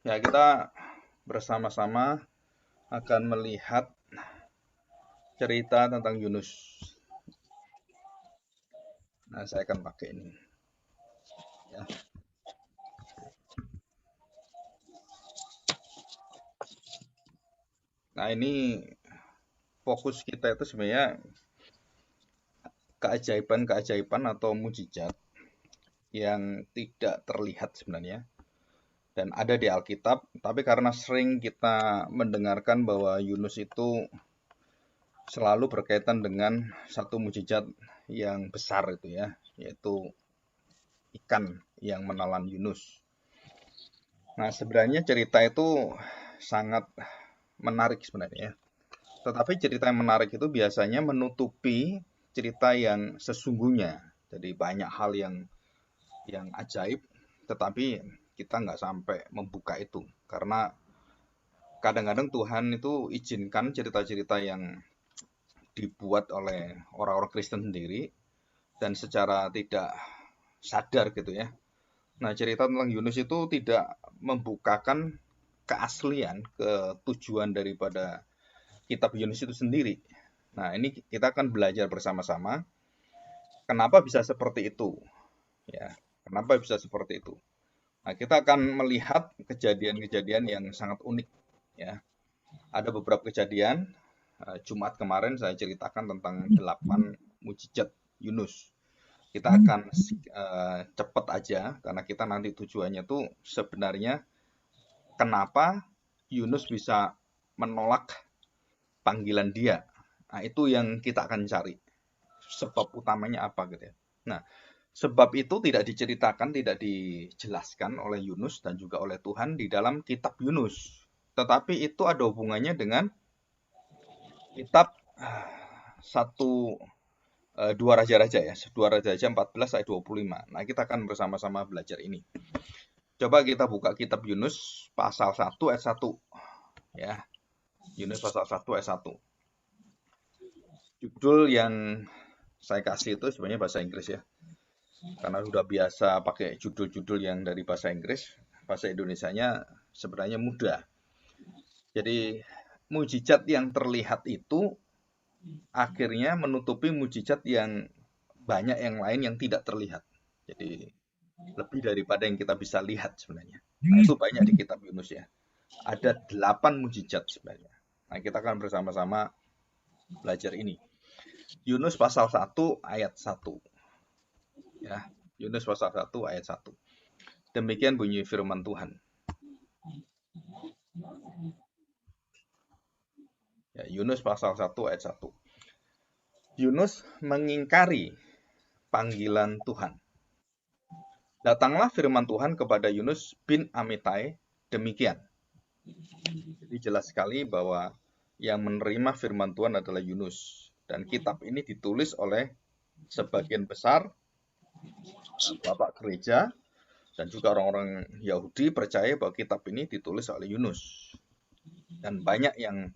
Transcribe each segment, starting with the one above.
Ya, kita bersama-sama akan melihat cerita tentang Yunus. Nah, saya akan pakai ini. Ya. Nah, ini fokus kita itu sebenarnya keajaiban-keajaiban atau mujizat yang tidak terlihat sebenarnya dan ada di Alkitab, tapi karena sering kita mendengarkan bahwa Yunus itu selalu berkaitan dengan satu mujizat yang besar itu ya, yaitu ikan yang menelan Yunus. Nah, sebenarnya cerita itu sangat menarik sebenarnya. Tetapi cerita yang menarik itu biasanya menutupi cerita yang sesungguhnya. Jadi banyak hal yang ajaib, tetapi kita nggak sampai membuka itu karena kadang-kadang Tuhan itu izinkan cerita-cerita yang dibuat oleh orang-orang Kristen sendiri dan secara tidak sadar gitu ya. Nah, cerita tentang Yunus itu tidak membukakan keaslian, ketujuan daripada kitab Yunus itu sendiri. Nah, ini kita akan belajar bersama-sama kenapa bisa seperti itu, ya. Kenapa bisa seperti itu? Nah, kita akan melihat kejadian-kejadian yang sangat unik, ya. Ada beberapa kejadian. Jumat kemarin saya ceritakan tentang 8 mujizat Yunus. Kita akan cepat aja karena kita nanti tujuannya tuh sebenarnya kenapa Yunus bisa menolak panggilan dia. Nah, itu yang kita akan cari. Sebab utamanya apa gitu ya. Nah, sebab itu tidak diceritakan, tidak dijelaskan oleh Yunus dan juga oleh Tuhan di dalam kitab Yunus. Tetapi itu ada hubungannya dengan kitab satu dua raja-raja ya, dua raja-raja 14 ayat 25. Nah, kita akan bersama-sama belajar ini. Coba kita buka kitab Yunus pasal 1 ayat 1 ya. Yunus pasal 1 ayat 1. Judul yang saya kasih itu sebenarnya bahasa Inggris ya. Karena sudah biasa pakai judul-judul yang dari bahasa Inggris, bahasa Indonesianya sebenarnya mudah. Jadi mujizat yang terlihat itu akhirnya menutupi mujizat yang banyak yang lain yang tidak terlihat. Jadi lebih daripada yang kita bisa lihat sebenarnya. Nah, itu banyak di kitab Yunus ya. Ada 8 mujizat sebenarnya. Nah, kita akan bersama-sama belajar ini. Yunus pasal 1 ayat 1. Ya, Yunus pasal 1 ayat 1. Demikian bunyi firman Tuhan. Ya, Yunus pasal 1 ayat 1. Yunus mengingkari panggilan Tuhan. Datanglah firman Tuhan kepada Yunus bin Amitai demikian. Jadi jelas sekali bahwa yang menerima firman Tuhan adalah Yunus. Dan kitab ini ditulis oleh sebagian besar bapak gereja dan juga orang-orang Yahudi percaya bahwa kitab ini ditulis oleh Yunus. Dan banyak yang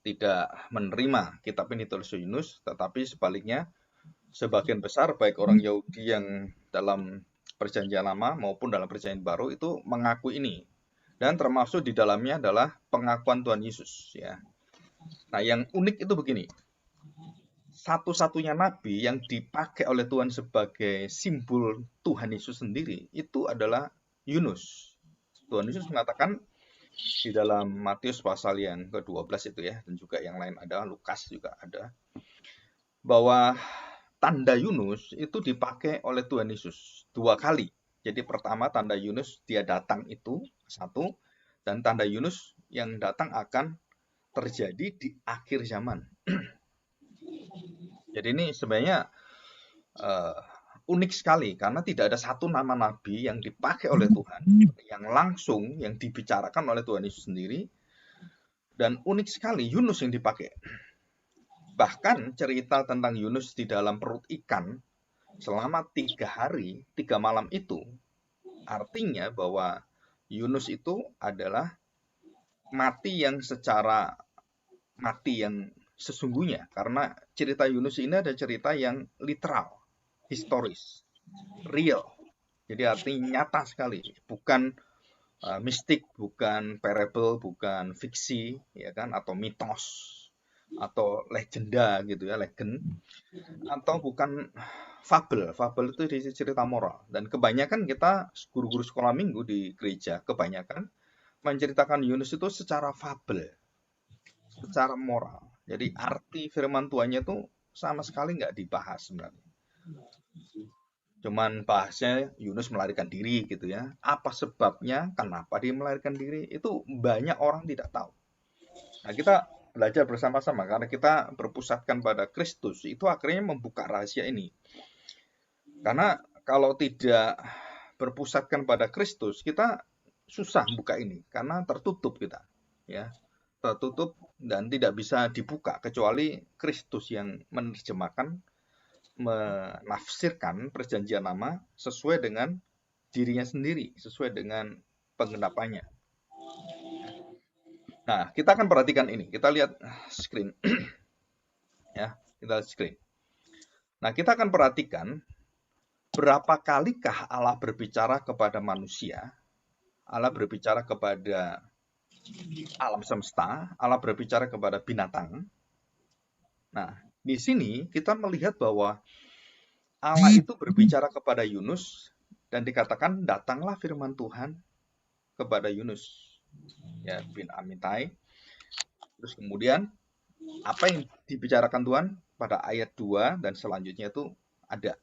tidak menerima kitab ini ditulis oleh Yunus, tetapi sebaliknya sebagian besar baik orang Yahudi yang dalam perjanjian lama maupun dalam perjanjian baru itu mengaku ini. Dan termasuk di dalamnya adalah pengakuan Tuhan Yesus ya. Nah, yang unik itu begini. Satu-satunya nabi yang dipakai oleh Tuhan sebagai simbol Tuhan Yesus sendiri itu adalah Yunus. Tuhan Yesus mengatakan di dalam Matius pasal yang ke-12 itu ya, dan juga yang lain ada, Lukas juga ada, bahwa tanda Yunus itu dipakai oleh Tuhan Yesus 2 kali. Jadi pertama tanda Yunus dia datang itu satu, dan tanda Yunus yang datang akan terjadi di akhir zaman. Jadi ini sebenarnya uh, unik sekali karena tidak ada satu nama nabi yang dipakai oleh Tuhan yang langsung yang dibicarakan oleh Tuhan Yesus sendiri, dan unik sekali Yunus yang dipakai. Bahkan cerita tentang Yunus di dalam perut ikan selama 3 hari 3 malam itu artinya bahwa Yunus itu adalah mati yang secara mati yang sesungguhnya karena cerita Yunus ini ada cerita yang literal, historis, real. Jadi artinya nyata sekali, bukan mistik, bukan parable, bukan fiksi, ya kan, atau mitos, atau legenda gitu ya, legend, atau bukan fabel. Fabel itu di cerita moral. Dan kebanyakan kita guru-guru sekolah minggu di gereja kebanyakan menceritakan Yunus itu secara fabel, secara moral. Jadi arti firman Tuhannya itu sama sekali nggak dibahas sebenarnya. Cuman bahasnya Yunus melarikan diri gitu ya. Apa sebabnya? Kenapa dia melarikan diri? Itu banyak orang tidak tahu. Nah, kita belajar bersama-sama karena kita berpusatkan pada Kristus. Itu akhirnya membuka rahasia ini. Karena kalau tidak berpusatkan pada Kristus, kita susah buka ini karena tertutup kita, ya. Tertutup dan tidak bisa dibuka kecuali Kristus yang menerjemahkan, menafsirkan perjanjian lama sesuai dengan dirinya sendiri, sesuai dengan penggenapannya. Nah, kita akan perhatikan ini. Kita lihat screen ya, kita lihat screen. Nah, kita akan perhatikan berapa kalikah Allah berbicara kepada manusia, Allah berbicara kepada alam semesta, Allah berbicara kepada binatang. Nah, di sini kita melihat bahwa Allah itu berbicara kepada Yunus dan dikatakan datanglah firman Tuhan kepada Yunus ya bin Amitai. Terus kemudian apa yang dibicarakan Tuhan pada ayat 2 dan selanjutnya itu ada.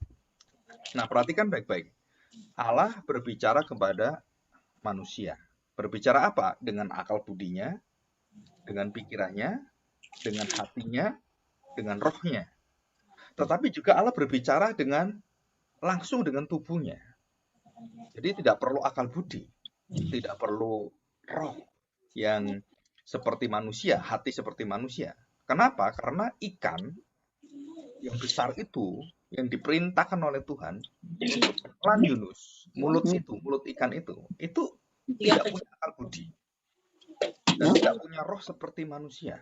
Nah, perhatikan baik-baik. Allah berbicara kepada manusia. Berbicara apa? Dengan akal budinya, dengan pikirannya, dengan hatinya, dengan rohnya. Tetapi juga Allah berbicara dengan langsung dengan tubuhnya. Jadi tidak perlu akal budi, tidak perlu roh yang seperti manusia, hati seperti manusia. Kenapa? Karena ikan yang besar itu, yang diperintahkan oleh Tuhan untuk menelan Yunus, mulut ikan itu tidak punya akal budi dan tidak punya roh seperti manusia,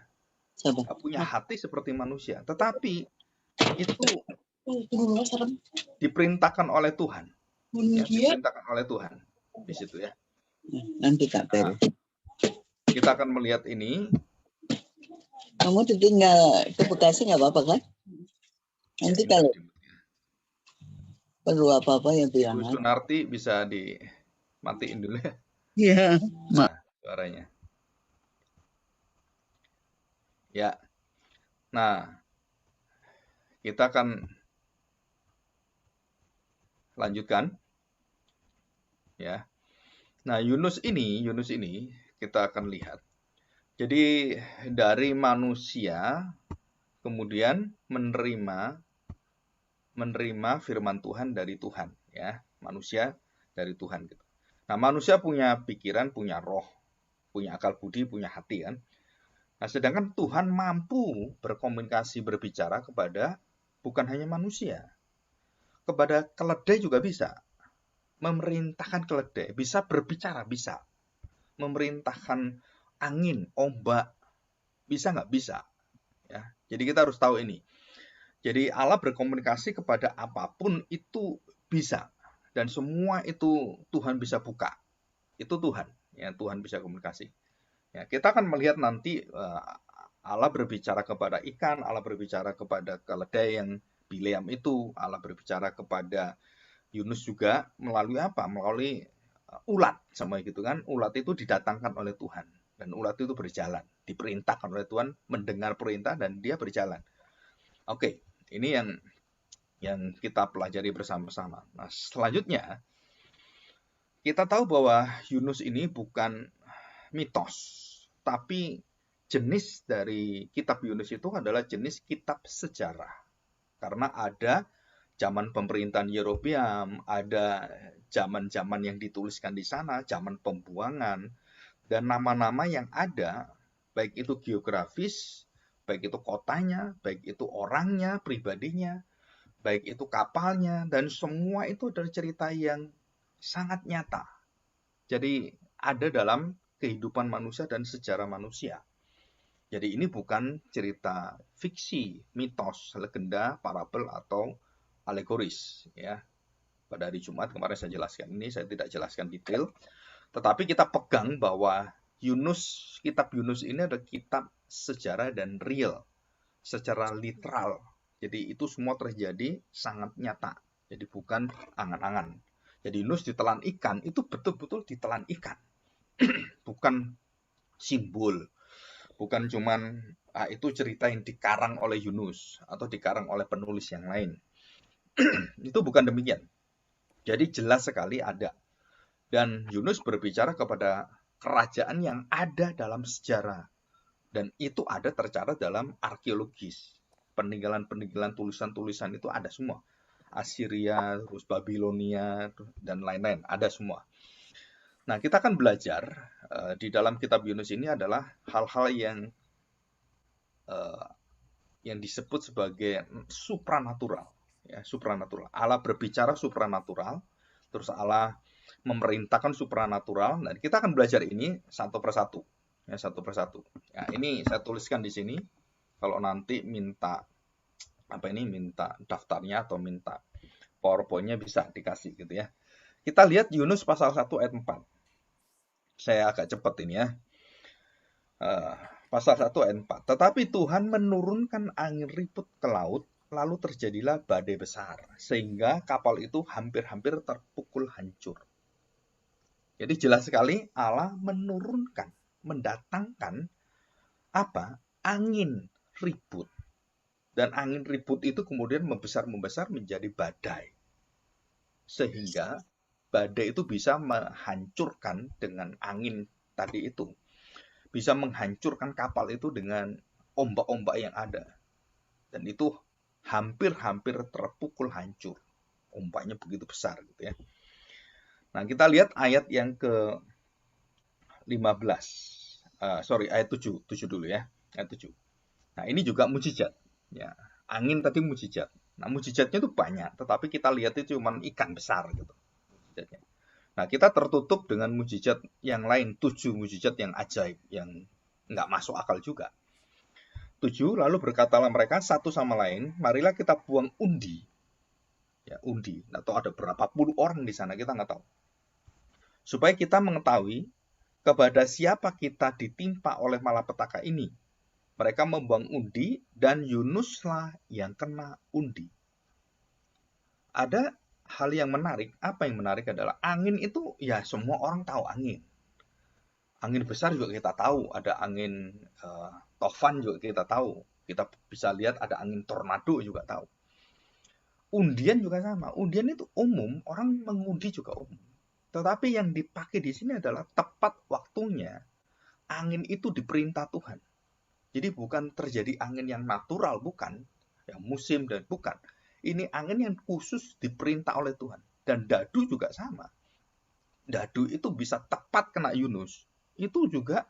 tidak punya hati seperti manusia. Tetapi itu diperintahkan oleh Tuhan, ya, diperintahkan oleh Tuhan di situ ya. Nanti tak Nah, kita akan melihat ini. Kamu tinggal ke Bekasi nggak apa-apa kan? Nanti Ya, kalau perlu apa-apa ya bilang. Bu Sunarti bisa dimatiin dulu ya. Iya. Nah, suaranya. Ya. Nah, kita akan lanjutkan. Ya. Nah, Yunus ini kita akan lihat. Jadi dari manusia kemudian menerima firman Tuhan dari Tuhan, ya. Manusia dari Tuhan gitu. Nah, manusia punya pikiran, punya roh, punya akal budi, punya hati kan. Nah, sedangkan Tuhan mampu berkomunikasi, berbicara kepada bukan hanya manusia, kepada keledai juga bisa. Memerintahkan keledai, bisa berbicara, bisa. Memerintahkan angin, ombak, bisa nggak? Bisa. Ya. Jadi kita harus tahu ini. Jadi Allah berkomunikasi kepada apapun itu bisa. Dan semua itu Tuhan bisa buka. Itu Tuhan. Ya, Tuhan bisa komunikasi. Ya, kita akan melihat nanti Allah berbicara kepada ikan, Allah berbicara kepada keledai yang Bileam itu, Allah berbicara kepada Yunus juga melalui apa? Melalui ulat sama gitu kan. Ulat itu didatangkan oleh Tuhan dan ulat itu berjalan, diperintahkan oleh Tuhan, mendengar perintah dan dia berjalan. Oke, ini yang kita pelajari bersama-sama. Nah, selanjutnya kita tahu bahwa Yunus ini bukan mitos, tapi jenis dari kitab Yunus itu adalah jenis kitab sejarah. Karena ada zaman pemerintahan Yerobeam, ada zaman-zaman yang dituliskan di sana, zaman pembuangan, dan nama-nama yang ada, baik itu geografis, baik itu kotanya, baik itu orangnya, pribadinya, baik itu kapalnya, dan semua itu adalah cerita yang sangat nyata. Jadi ada dalam kehidupan manusia dan sejarah manusia. Jadi ini bukan cerita fiksi, mitos, legenda, parabel, atau alegoris. Ya. Pada hari Jumat kemarin saya jelaskan ini, saya tidak jelaskan detail. Tetapi kita pegang bahwa kitab Yunus ini adalah kitab sejarah dan real, secara literal. Jadi itu semua terjadi sangat nyata. Jadi bukan angan-angan. Jadi Yunus ditelan ikan, itu betul-betul ditelan ikan. Bukan simbol. Bukan cuman itu cerita yang dikarang oleh Yunus atau dikarang oleh penulis yang lain. Itu bukan demikian. Jadi jelas sekali ada. Dan Yunus berbicara kepada kerajaan yang ada dalam sejarah. Dan itu ada tercatat dalam arkeologis. Peninggalan-peninggalan tulisan-tulisan itu ada semua. Assyria, terus Babilonia, dan lain-lain. Ada semua. Nah, kita akan belajar di dalam kitab Yunus ini adalah hal-hal yang disebut sebagai supranatural. Ya, supranatural. Allah berbicara supranatural, terus Allah memerintahkan supranatural. Dan kita akan belajar ini satu persatu. Ya, satu persatu. Ya, ini saya tuliskan di sini. Kalau nanti minta daftarnya atau minta PowerPoint-nya bisa dikasih gitu ya. Kita lihat Yunus pasal 1 ayat 4. Saya agak cepat ini ya. Pasal 1 ayat 4. Tetapi Tuhan menurunkan angin ribut ke laut, lalu terjadilah badai besar, sehingga kapal itu hampir-hampir terpukul hancur. Jadi jelas sekali Allah mendatangkan angin ribut. Dan angin ribut itu kemudian membesar menjadi badai. Sehingga badai itu bisa menghancurkan dengan angin tadi itu. Bisa menghancurkan kapal itu dengan ombak-ombak yang ada. Dan itu hampir-hampir terpukul hancur. Ombaknya begitu besar gitu ya. Nah, kita lihat ayat yang ke-15. Ayat 7 dulu ya. Ayat 7. Nah, ini juga mujizat. Ya, angin tadi mujizat. Nah, mujizatnya itu banyak, tetapi kita lihat itu cuma ikan besar gitu. Mujizatnya. Nah, kita tertutup dengan mujizat yang lain, 7 mujizat yang ajaib, yang nggak masuk akal juga. 7, lalu berkatalah mereka satu sama lain, marilah kita buang undi. Ya, undi. Atau ada berapa puluh orang di sana, kita nggak tahu. Supaya kita mengetahui kepada siapa kita ditimpa oleh malapetaka ini. Mereka membuang undi dan Yunuslah yang kena undi. Ada hal yang menarik. Apa yang menarik adalah angin itu ya semua orang tahu angin. Angin besar juga kita tahu. Ada angin tofan juga kita tahu. Kita bisa lihat ada angin tornado juga tahu. Undian juga sama. Undian itu umum. Orang mengundi juga umum. Tetapi yang dipakai di sini adalah tepat waktunya. Angin itu diperintah Tuhan. Jadi bukan terjadi angin yang natural, bukan. Yang musim dan bukan. Ini angin yang khusus diperintah oleh Tuhan. Dan dadu juga sama. Dadu itu bisa tepat kena Yunus. Itu juga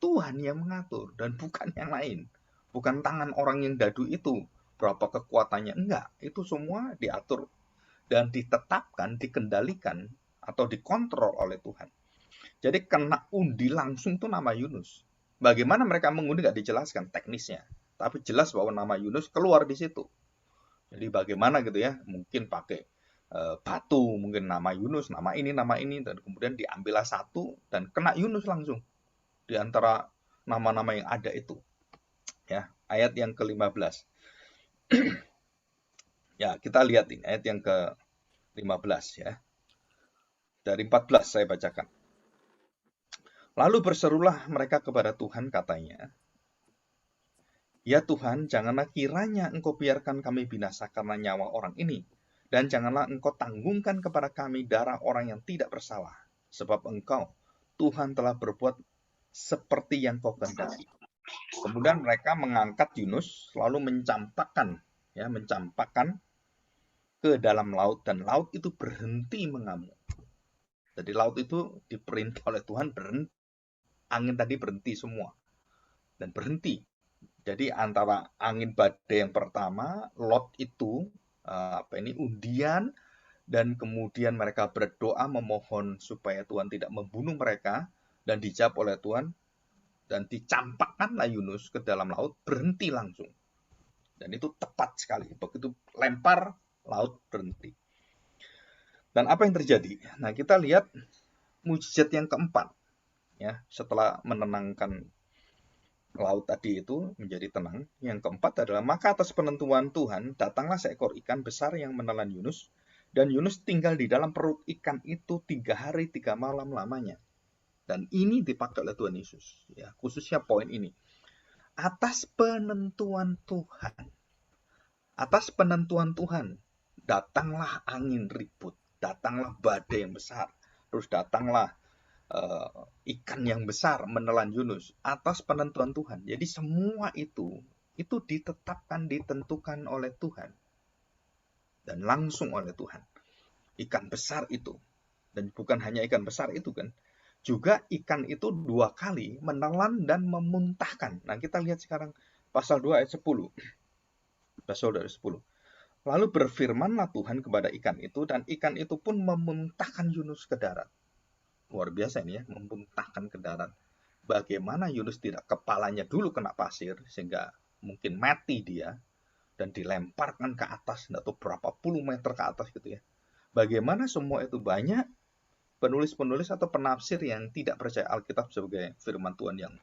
Tuhan yang mengatur dan bukan yang lain. Bukan tangan orang yang dadu itu. Berapa kekuatannya. Enggak. Itu semua diatur dan ditetapkan, dikendalikan atau dikontrol oleh Tuhan. Jadi kena undi langsung tuh nama Yunus. Bagaimana mereka mengundi nggak dijelaskan teknisnya, tapi jelas bahwa nama Yunus keluar di situ. Jadi bagaimana gitu ya, mungkin pakai batu, mungkin nama Yunus, nama ini, dan kemudian diambillah satu dan kena Yunus langsung di antara nama-nama yang ada itu. Ya, ayat yang ke-15. Ya, kita lihat ini ayat yang ke-15 ya. Dari 14 saya bacakan. Lalu berserulah mereka kepada Tuhan, katanya, ya Tuhan, janganlah kiranya Engkau biarkan kami binasa karena nyawa orang ini, dan janganlah Engkau tanggungkan kepada kami darah orang yang tidak bersalah, sebab Engkau, Tuhan, telah berbuat seperti yang Kau kehendaki. Kemudian mereka mengangkat Yunus, lalu mencampakkan ke dalam laut, dan laut itu berhenti mengamuk. Jadi laut itu diperintah oleh Tuhan berhenti. Angin tadi berhenti semua dan berhenti. Jadi antara angin badai yang pertama, Lot itu undian, dan kemudian mereka berdoa memohon supaya Tuhan tidak membunuh mereka, dan dijawab oleh Tuhan, dan dicampakkanlah Yunus ke dalam laut, berhenti langsung. Dan itu tepat sekali. Begitu lempar, laut berhenti. Dan apa yang terjadi? Nah, kita lihat mujizat yang keempat, ya, setelah menenangkan laut tadi itu menjadi tenang. Yang keempat adalah, maka atas penentuan Tuhan datanglah seekor ikan besar yang menelan Yunus, dan Yunus tinggal di dalam perut ikan itu 3 hari 3 malam lamanya. Dan ini dipakai oleh Tuhan Yesus, ya, khususnya poin ini. Atas penentuan Tuhan, datanglah angin ribut, datanglah badai yang besar, terus datanglah ikan yang besar menelan Yunus atas penentuan Tuhan. Jadi semua itu ditetapkan, ditentukan oleh Tuhan dan langsung oleh Tuhan. Ikan besar itu, dan bukan hanya ikan besar itu kan, juga ikan itu 2 kali menelan dan memuntahkan. Nah, kita lihat sekarang pasal 2 ayat 10. Pasal 2 ayat 10. Lalu berfirmanlah Tuhan kepada ikan itu, dan ikan itu pun memuntahkan Yunus ke darat. Luar biasa ini ya, memuntahkan ke darat. Bagaimana Yunus tidak kepalanya dulu kena pasir, sehingga mungkin mati dia, dan dilemparkan ke atas, tidak tahu berapa puluh meter ke atas gitu ya. Bagaimana semua itu banyak penulis-penulis atau penafsir yang tidak percaya Alkitab sebagai firman Tuhan yang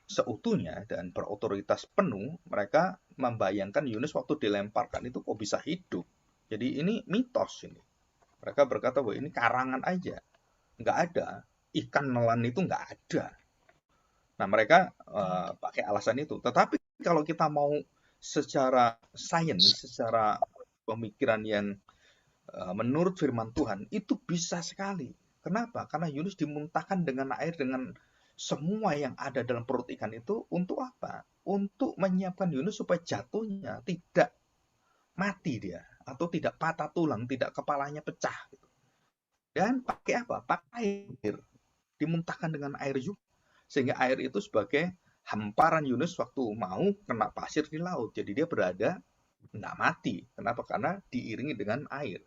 seutuhnya dan berotoritas penuh, mereka membayangkan Yunus waktu dilemparkan itu kok bisa hidup. Jadi ini mitos ini. Mereka berkata bahwa ini karangan aja. Nggak ada. Ikan nelan itu nggak ada. Nah, mereka pakai alasan itu. Tetapi kalau kita mau secara sains, secara pemikiran yang menurut firman Tuhan, itu bisa sekali. Kenapa? Karena Yunus dimuntahkan dengan air, dengan semua yang ada dalam perut ikan itu untuk apa? Untuk menyiapkan Yunus supaya jatuhnya tidak mati dia, atau tidak patah tulang, tidak kepalanya pecah. Dan pakai apa? Pakai air. Dimuntahkan dengan air juga. Sehingga air itu sebagai hamparan Yunus waktu mau kena pasir di laut. Jadi dia berada tidak mati. Kenapa? Karena diiringi dengan air.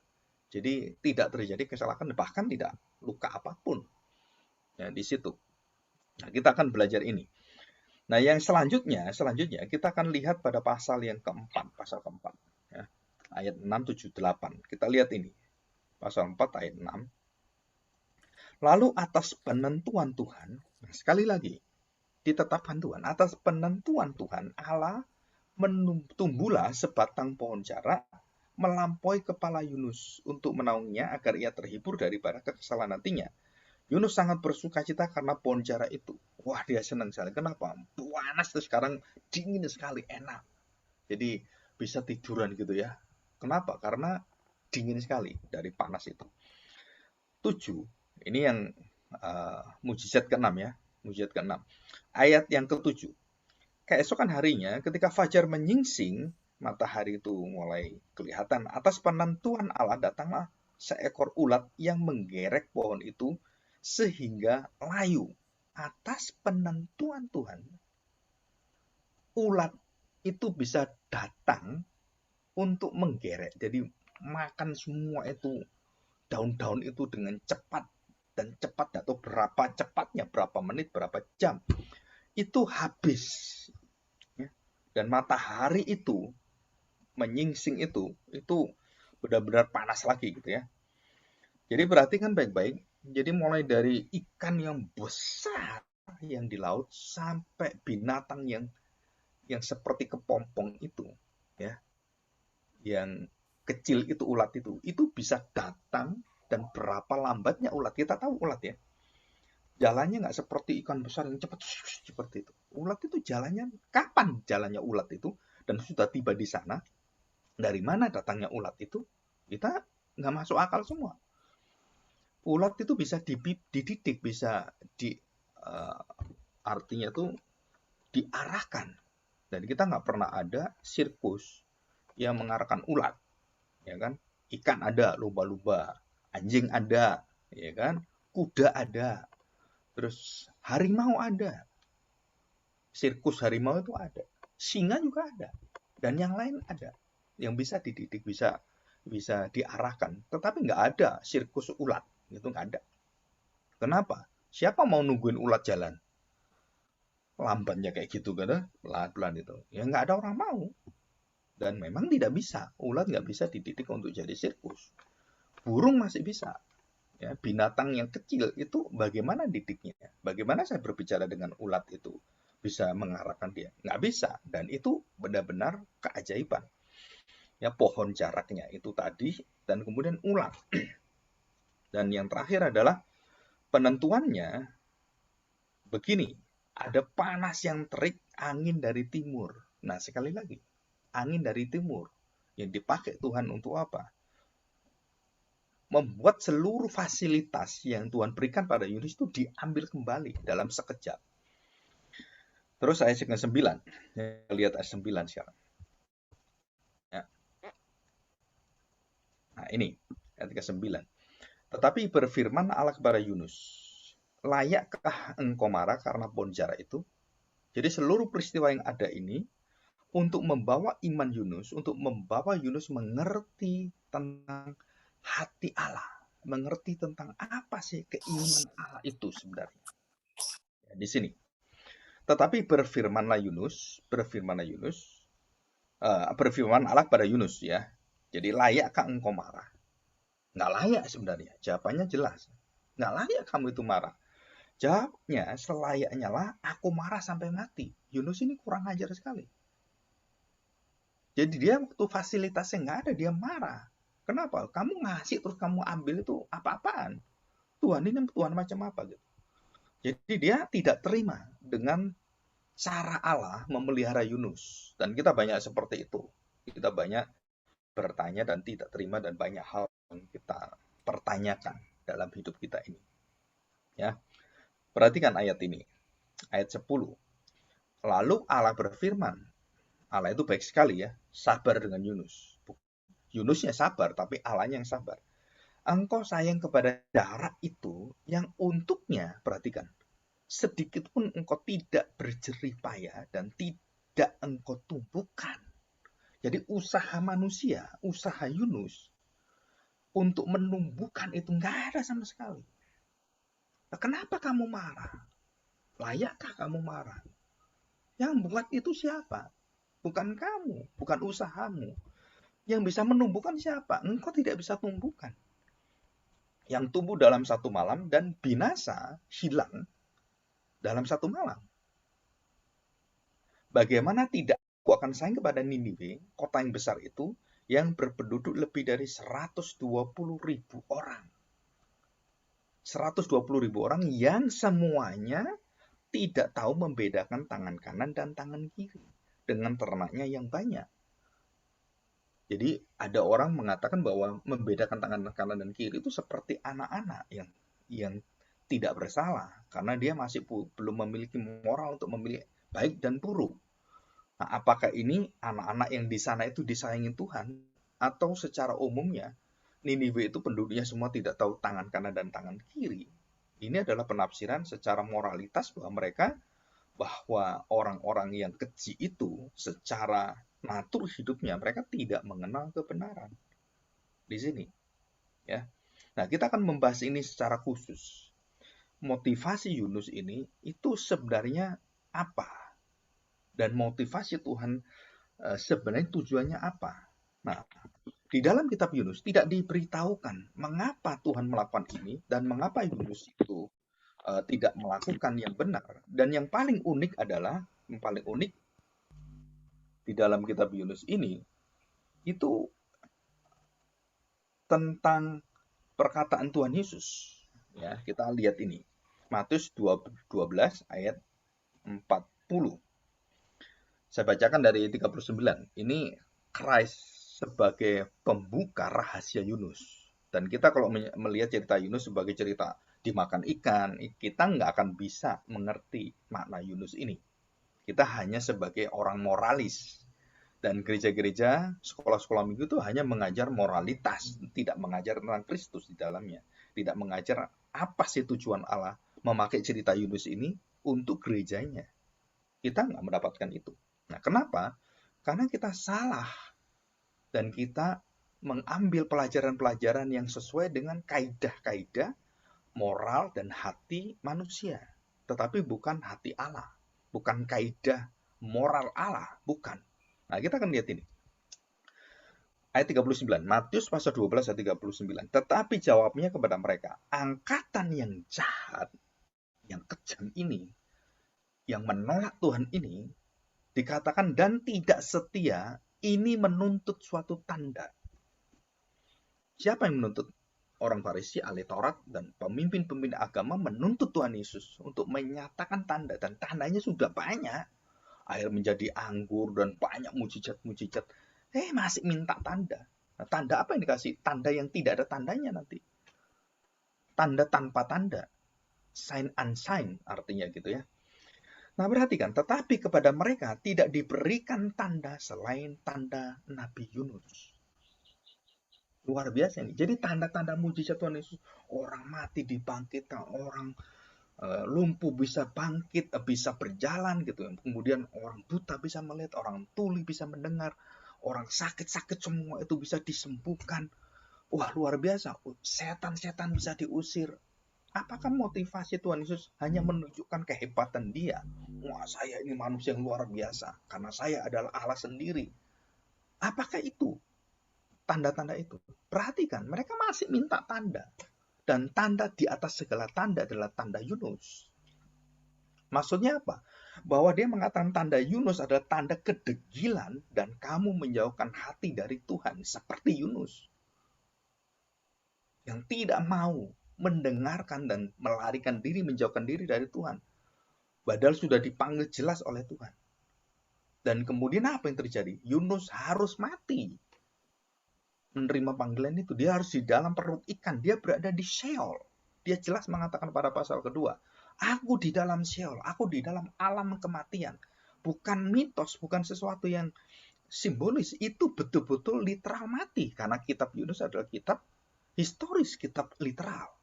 Jadi tidak terjadi kesalahan, bahkan tidak luka apapun. Ya, di situ. Nah, kita akan belajar ini. Nah, yang selanjutnya kita akan lihat pada pasal yang keempat, pasal keempat. Ya, ayat 6, 7, 8. Kita lihat ini. Pasal 4 ayat 6. Lalu atas penentuan Tuhan, nah sekali lagi, ditetapkan Tuhan, atas penentuan Tuhan, Allah tumbuhlah sebatang pohon jarak melampaui kepala Yunus untuk menaunginya agar ia terhibur daripada kekesalan hatinya. Yunus sangat bersuka cita karena pohon jarak itu. Wah, dia senang sekali. Kenapa? Panas tuh sekarang, dingin sekali, enak. Jadi bisa tiduran gitu ya. Kenapa? Karena dingin sekali dari panas itu. 7. Ini yang mujizat ke-6 ya. Mujizat ke-6. Ayat yang ke-7. Keesokan harinya ketika fajar menyingsing, matahari itu mulai kelihatan. Atas penentuan Allah datanglah seekor ulat yang menggerek pohon itu sehingga layu. Atas penentuan Tuhan, ulat itu bisa datang untuk menggerek. Jadi makan semua itu daun-daun itu dengan cepat, dan cepat atau berapa cepatnya, berapa menit, berapa jam itu habis. Dan matahari itu menyingsing itu benar-benar panas lagi gitu ya. Jadi perhatikan baik-baik. Jadi mulai dari ikan yang besar yang di laut sampai binatang yang seperti kepompong itu ya, yang kecil itu, ulat itu bisa datang. Dan berapa lambatnya ulat, kita tahu ulat ya, jalannya nggak seperti ikan besar yang cepat seperti itu. Ulat itu jalannya, kapan jalannya ulat itu, dan sudah tiba di sana, dari mana datangnya ulat itu, kita nggak masuk akal semua. Ulat itu bisa dididik, bisa artinya tuh diarahkan. Dan kita nggak pernah ada sirkus yang mengarahkan ulat, ya kan? Ikan ada, lumba-lumba, anjing ada, ya kan? Kuda ada, terus harimau ada, sirkus harimau itu ada, singa juga ada, dan yang lain ada, yang bisa dididik, bisa diarahkan. Tetapi nggak ada sirkus ulat, itu nggak ada. Kenapa? Siapa mau nungguin ulat jalan? Lambatnya kayak gitu kan, pelan-pelan itu. Ya nggak ada orang mau. Dan memang tidak bisa, ulat nggak bisa dididik untuk jadi sirkus. Burung masih bisa, Ya, binatang yang kecil itu bagaimana didiknya? Bagaimana saya berbicara dengan ulat itu bisa mengarahkan dia? Nggak bisa. Dan itu benar-benar keajaiban. Ya, pohon jaraknya itu tadi, dan kemudian ulat. Dan yang terakhir adalah penentuannya begini. Ada panas yang terik, angin dari timur. Nah, sekali lagi, angin dari timur yang dipakai Tuhan untuk apa? Membuat seluruh fasilitas yang Tuhan berikan pada Yunus itu diambil kembali dalam sekejap. Terus ayat ke-9. Lihat ayat 9 sekarang. Ya. Nah, ini ayat ke-9. Tetapi berfirman Allah kepada Yunus, layakkah engkau marah karena pohon jara itu? Jadi seluruh peristiwa yang ada ini untuk membawa iman Yunus, untuk membawa Yunus mengerti tentang hati Allah, mengerti tentang apa sih keinginan Allah itu sebenarnya. Ya, di sini. Tetapi berfirman Allah pada Yunus ya. Jadi layakkah engkau marah? Nggak layak sebenarnya. Jawabannya jelas. Nggak layak kamu itu marah. Jawabnya selayaknya lah aku marah sampai mati. Yunus ini kurang ajar sekali. Jadi dia waktu fasilitasnya nggak ada, dia marah. Kenapa? Kamu ngasih terus kamu ambil itu apa-apaan? Tuhan ini Tuhan macam apa gitu. Jadi dia tidak terima dengan cara Allah memelihara Yunus. Dan kita banyak seperti itu. Kita banyak bertanya dan tidak terima dan banyak hal yang kita pertanyakan dalam hidup kita ini. Ya. Perhatikan ayat ini. Ayat 10. Lalu Allah berfirman. Allah itu baik sekali ya, sabar dengan Yunus. Yunusnya sabar, tapi Allahnya yang sabar. Engkau sayang kepada darah itu yang untuknya, perhatikan, sedikit pun engkau tidak berjerih payah dan tidak engkau tumbuhkan. Jadi usaha manusia, usaha Yunus untuk menumbuhkan itu nggak ada sama sekali. Nah, kenapa kamu marah? Layakkah kamu marah? Yang buat itu siapa? Bukan kamu, bukan usahamu. Yang bisa menumbuhkan siapa? Engkau tidak bisa tumbuhkan. Yang tumbuh dalam satu malam dan binasa, hilang dalam satu malam. Bagaimana tidak aku akan sayang kepada Niniwe, kota yang besar itu, yang berpenduduk lebih dari 120.000 orang. 120.000 orang yang semuanya tidak tahu membedakan tangan kanan dan tangan kiri dengan ternaknya yang banyak. Jadi ada orang mengatakan bahwa membedakan tangan kanan dan kiri itu seperti anak-anak yang tidak bersalah karena dia masih belum memiliki moral untuk memilih baik dan buruk. Nah, apakah ini anak-anak yang di sana itu disayangi Tuhan atau secara umumnya Niniwe itu penduduknya semua tidak tahu tangan kanan dan tangan kiri? Ini adalah penafsiran secara moralitas bahwa orang-orang yang keji itu secara natur hidupnya mereka tidak mengenal kebenaran. Di sini, ya. Nah, kita akan membahas ini secara khusus. Motivasi Yunus ini itu sebenarnya apa? Dan motivasi Tuhan sebenarnya tujuannya apa? Nah, di dalam kitab Yunus tidak diberitahukan mengapa Tuhan melakukan ini dan mengapa Yunus itu tidak melakukan yang benar. Dan yang paling unik di dalam kitab Yunus ini itu tentang perkataan Tuhan Yesus. Ya, kita lihat ini. Matius 12 ayat 40. Saya bacakan dari 39. Ini Christ sebagai pembuka rahasia Yunus. Dan kita kalau melihat cerita Yunus sebagai cerita dimakan ikan, kita nggak akan bisa mengerti makna Yunus ini. Kita hanya sebagai orang moralis. Dan gereja-gereja, sekolah-sekolah minggu itu hanya mengajar moralitas, tidak mengajar tentang Kristus di dalamnya. Tidak mengajar apa sih tujuan Allah memakai cerita Yunus ini untuk gerejanya. Kita nggak mendapatkan itu. Nah, kenapa? Karena kita salah dan kita mengambil pelajaran-pelajaran yang sesuai dengan kaidah-kaidah moral dan hati manusia, tetapi bukan hati Allah, bukan kaidah moral Allah, bukan. Nah, kita akan lihat ini. Ayat 39, Matius pasal 12 ayat 39. Tetapi jawabnya kepada mereka, angkatan yang jahat, yang kejam ini, yang menolak Tuhan ini, dikatakan dan tidak setia, ini menuntut suatu tanda. Siapa yang menuntut? Orang Farisi, ahli Taurat, dan pemimpin-pemimpin agama menuntut Tuhan Yesus untuk menyatakan tanda. Dan tandanya sudah banyak. Air menjadi anggur dan banyak mujizat-mujizat. Masih minta tanda. Nah, tanda apa yang dikasih? Tanda yang tidak ada tandanya nanti. Tanda tanpa tanda. Sign unsign artinya gitu ya. Nah perhatikan, tetapi kepada mereka tidak diberikan tanda selain tanda Nabi Yunus. Luar biasa ini. Jadi tanda-tanda mujizat Tuhan Yesus, orang mati dibangkitkan, orang lumpuh bisa bangkit, bisa berjalan gitu. Kemudian orang buta bisa melihat, orang tuli bisa mendengar, orang sakit-sakit semua itu bisa disembuhkan. Wah luar biasa, setan-setan bisa diusir. Apakah motivasi Tuhan Yesus hanya menunjukkan kehebatan dia? Wah saya ini manusia yang luar biasa, karena saya adalah Allah sendiri. Apakah itu tanda-tanda itu? Perhatikan, mereka masih minta tanda. Dan tanda di atas segala tanda adalah tanda Yunus. Maksudnya apa? Bahwa dia mengatakan tanda Yunus adalah tanda kedegilan dan kamu menjauhkan hati dari Tuhan seperti Yunus. Yang tidak mau mendengarkan dan melarikan diri, menjauhkan diri dari Tuhan. Padahal sudah dipanggil jelas oleh Tuhan. Dan kemudian apa yang terjadi? Yunus harus mati. Menerima panggilan itu. Dia harus di dalam perut ikan. Dia berada di Sheol. Dia jelas mengatakan pada pasal kedua, aku di dalam Sheol, aku di dalam alam kematian. Bukan mitos, bukan sesuatu yang simbolis. Itu betul-betul literal mati. Karena kitab Yunus adalah kitab historis, kitab literal.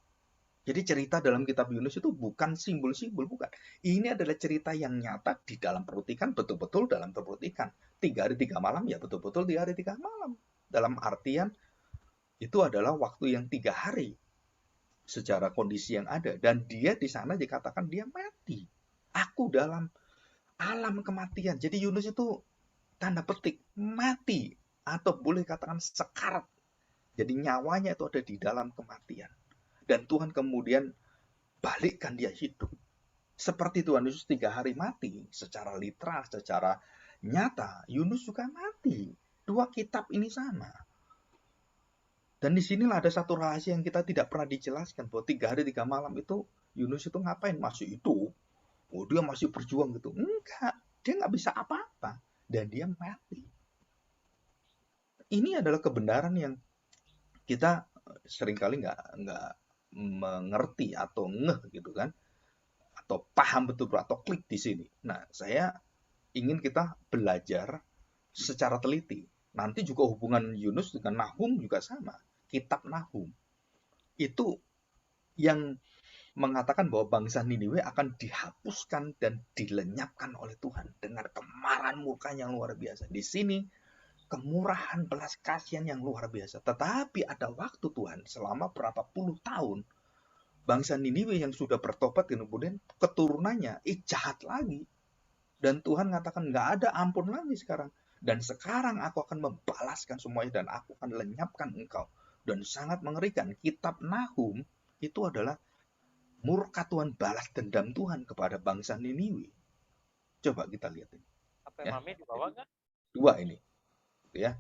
Jadi cerita dalam kitab Yunus itu bukan simbol-simbol, bukan. Ini adalah cerita yang nyata di dalam perut ikan, betul-betul dalam perut ikan. 3 hari 3 malam, ya betul-betul 3 hari 3 malam. Dalam artian, itu adalah waktu yang 3 hari secara kondisi yang ada. Dan dia di sana dikatakan dia mati. Aku dalam alam kematian. Jadi Yunus itu tanda petik mati. Atau boleh katakan sekarat. Jadi nyawanya itu ada di dalam kematian. Dan Tuhan kemudian balikkan dia hidup. Seperti Tuhan Yesus 3 hari mati. Secara literal, secara nyata. Yunus juga mati. Dua kitab ini sama. Dan disinilah ada satu rahasia yang kita tidak pernah dijelaskan. Bahwa 3 hari 3 malam itu Yunus itu ngapain? Masih hidup. Oh dia masih berjuang gitu. Enggak. Dia nggak bisa apa-apa. Dan dia mati. Ini adalah kebenaran yang kita seringkali nggak mengerti atau ngeh gitu kan. Atau paham betul atau klik di sini. Nah saya ingin kita belajar secara teliti. Nanti juga hubungan Yunus dengan Nahum juga sama. Kitab Nahum. Itu yang mengatakan bahwa bangsa Niniwe akan dihapuskan dan dilenyapkan oleh Tuhan dengan kemarahan murkanya yang luar biasa. Di sini kemurahan belas kasihan yang luar biasa. Tetapi ada waktu Tuhan selama berapa puluh tahun bangsa Niniwe yang sudah bertobat kemudian keturunannya jahat lagi. Dan Tuhan mengatakan nggak ada ampun lagi sekarang. Dan sekarang aku akan membalaskan semuanya dan aku akan lenyapkan engkau. Dan sangat mengerikan. Kitab Nahum itu adalah murka Tuhan, balas dendam Tuhan kepada bangsa Niniwe. Coba kita lihat ini. Apa ya. Mami dibawa nggak? 2 ini. Gitu ya.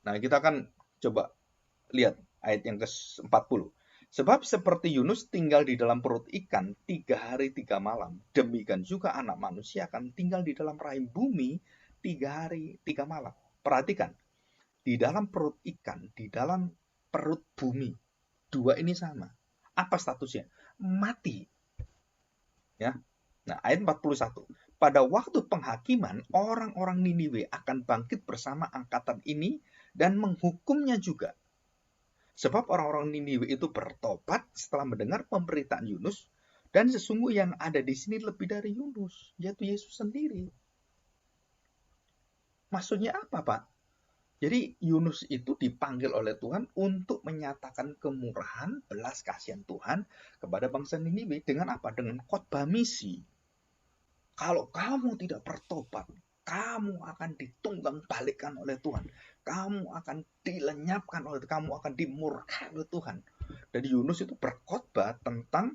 Nah kita akan coba lihat ayat yang ke-40. Sebab seperti Yunus tinggal di dalam perut ikan 3 hari 3 malam, demikian juga anak manusia akan tinggal di dalam rahim bumi 3 hari 3 malam. Perhatikan, di dalam perut ikan, di dalam perut bumi, 2 ini sama. Apa statusnya? Mati. Ya. Nah, ayat 41. Pada waktu penghakiman, orang-orang Niniwe akan bangkit bersama angkatan ini dan menghukumnya juga. Sebab orang-orang Niniwe itu bertobat setelah mendengar pemberitaan Yunus, dan sesungguhnya yang ada di sini lebih dari Yunus, yaitu Yesus sendiri. Maksudnya apa, Pak? Jadi Yunus itu dipanggil oleh Tuhan untuk menyatakan kemurahan, belas kasihan Tuhan kepada bangsa Niniwe dengan apa? Dengan khotbah misi. Kalau kamu tidak bertobat, kamu akan ditunggang balikan oleh Tuhan. Kamu akan dilenyapkan oleh Tuhan. Kamu akan dimurkai oleh Tuhan. Jadi Yunus itu berkhotbah tentang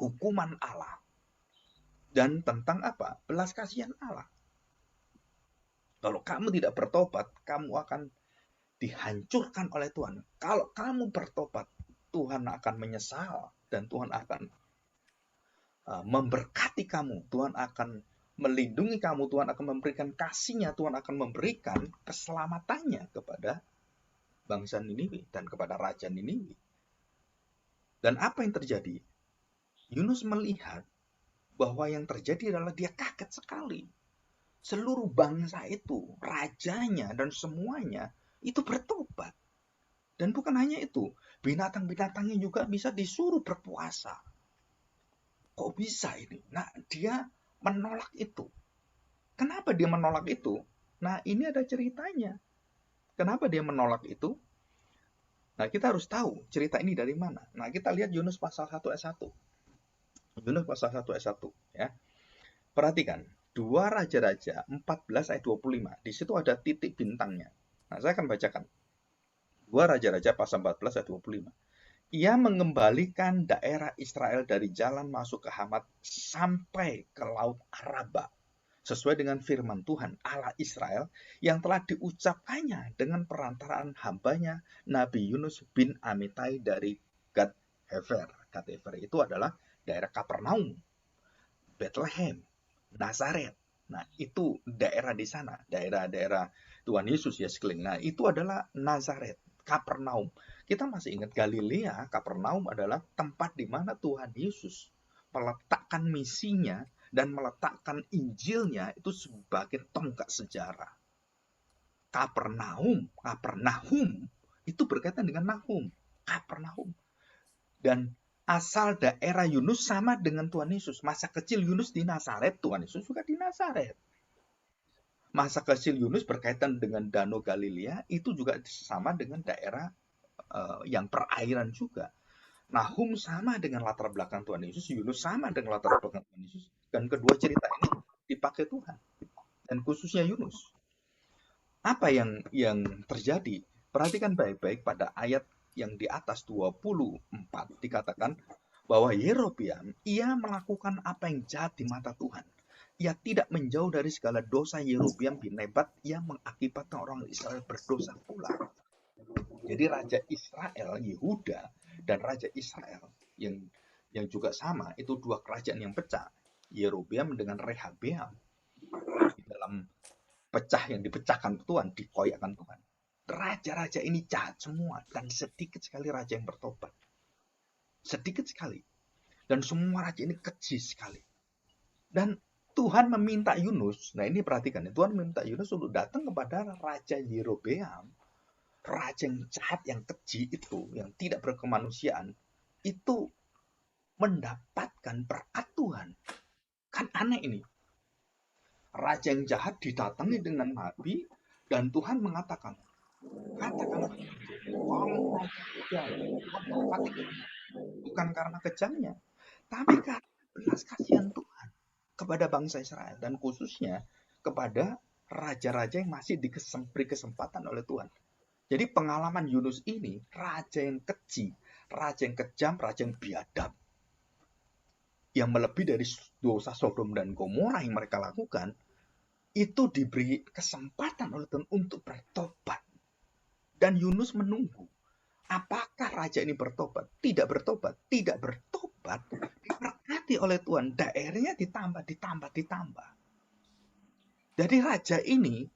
hukuman Allah. Dan tentang apa? Belas kasihan Allah. Kalau kamu tidak bertobat, kamu akan dihancurkan oleh Tuhan. Kalau kamu bertobat, Tuhan akan menyesal dan Tuhan akan memberkati kamu. Tuhan akan melindungi kamu. Tuhan akan memberikan kasih-Nya. Tuhan akan memberikan keselamatannya kepada bangsa Niniwe dan kepada raja Niniwe. Dan apa yang terjadi? Yunus melihat bahwa yang terjadi adalah dia kaget sekali. Seluruh bangsa itu, rajanya dan semuanya itu bertobat. Dan bukan hanya itu, binatang-binatangnya juga bisa disuruh berpuasa. Kok bisa ini? Nah, dia menolak itu. Kenapa dia menolak itu? Nah, ini ada ceritanya. Kenapa dia menolak itu? Nah, kita harus tahu cerita ini dari mana. Nah, kita lihat Yunus pasal 1 ayat 1. Yunus pasal 1 ayat 1. Ya. Perhatikan, 2 Raja-Raja 14 ayat 25. Di situ ada titik bintangnya. Nah, saya akan bacakan. 2 Raja-Raja pasal 14 ayat 25. Ia mengembalikan daerah Israel dari jalan masuk ke Hamat sampai ke Laut Araba, sesuai dengan firman Tuhan Allah Israel yang telah diucapkannya dengan perantaraan hambanya Nabi Yunus bin Amitai dari Gad Hefer. Gad Hefer itu adalah daerah Kapernaum, Bethlehem, Nazaret. Nah, itu daerah di sana, daerah-daerah Tuhan Yesus ya sekeliling. Nah, itu adalah Nazaret, Kapernaum. Kita masih ingat Galilea, Kapernaum adalah tempat di mana Tuhan Yesus meletakkan misinya dan meletakkan Injilnya itu sebagai tonggak sejarah. Kapernaum itu berkaitan dengan Nahum, Kapernaum. Dan asal daerah Yunus sama dengan Tuhan Yesus. Masa kecil Yunus di Nazaret, Tuhan Yesus juga di Nazaret. Masa kecil Yunus berkaitan dengan Danau Galilea, itu juga sama dengan daerah yang perairan juga. Nahum sama dengan latar belakang Tuhan Yesus, Yunus sama dengan latar belakang Tuhan Yesus. Dan kedua cerita ini dipakai Tuhan. Dan khususnya Yunus. Apa yang terjadi? Perhatikan baik-baik pada ayat yang di atas 24 dikatakan bahwa Yerobeam ia melakukan apa yang jahat di mata Tuhan. Ia tidak menjauh dari segala dosa Yerobeam bin Nebat yang mengakibatkan orang Israel berdosa pula. Jadi Raja Israel, Yehuda, dan Raja Israel yang juga sama, itu dua kerajaan yang pecah. Yerobeam dengan Rehabeam di dalam pecah yang dipecahkan Tuhan, dikoyakkan Tuhan. Raja-raja ini jahat semua dan sedikit sekali raja yang bertobat. Sedikit sekali. Dan semua raja ini keji sekali. Dan Tuhan meminta Yunus, nah ini perhatikan, Tuhan meminta Yunus untuk datang kepada Raja Yerobeam, raja yang jahat, yang keji itu, yang tidak berkemanusiaan, itu mendapatkan berkat Tuhan. Kan aneh ini. Raja yang jahat didatangi dengan nabi, dan Tuhan mengatakan, katakan bukan karena kejamnya, tapi karena belas kasihan Tuhan kepada bangsa Israel, dan khususnya kepada raja-raja yang masih diberi kesempatan oleh Tuhan. Jadi pengalaman Yunus ini, raja yang keji, raja yang kejam, raja yang biadab, yang melebihi dari dosa Sodom dan Gomora yang mereka lakukan, itu diberi kesempatan oleh Tuhan untuk bertobat. Dan Yunus menunggu, apakah raja ini bertobat? Tidak bertobat, diberkati oleh Tuhan, daerahnya ditambah. Jadi raja ini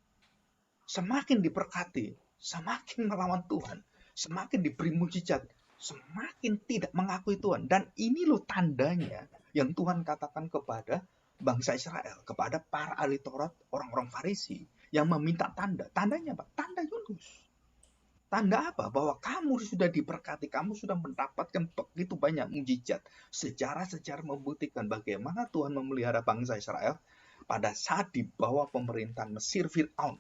semakin diberkati, semakin melawan Tuhan, semakin diberi mujizat, semakin tidak mengakui Tuhan. Dan ini loh tandanya yang Tuhan katakan kepada bangsa Israel, kepada para ahli Taurat, orang-orang Farisi yang meminta tanda. Tandanya apa? Tanda Yunus. Tanda apa? Bahwa kamu sudah diberkati, kamu sudah mendapatkan begitu banyak mujizat. Sejarah-sejarah membuktikan bagaimana Tuhan memelihara bangsa Israel pada saat di bawah pemerintahan Mesir Fir'aun.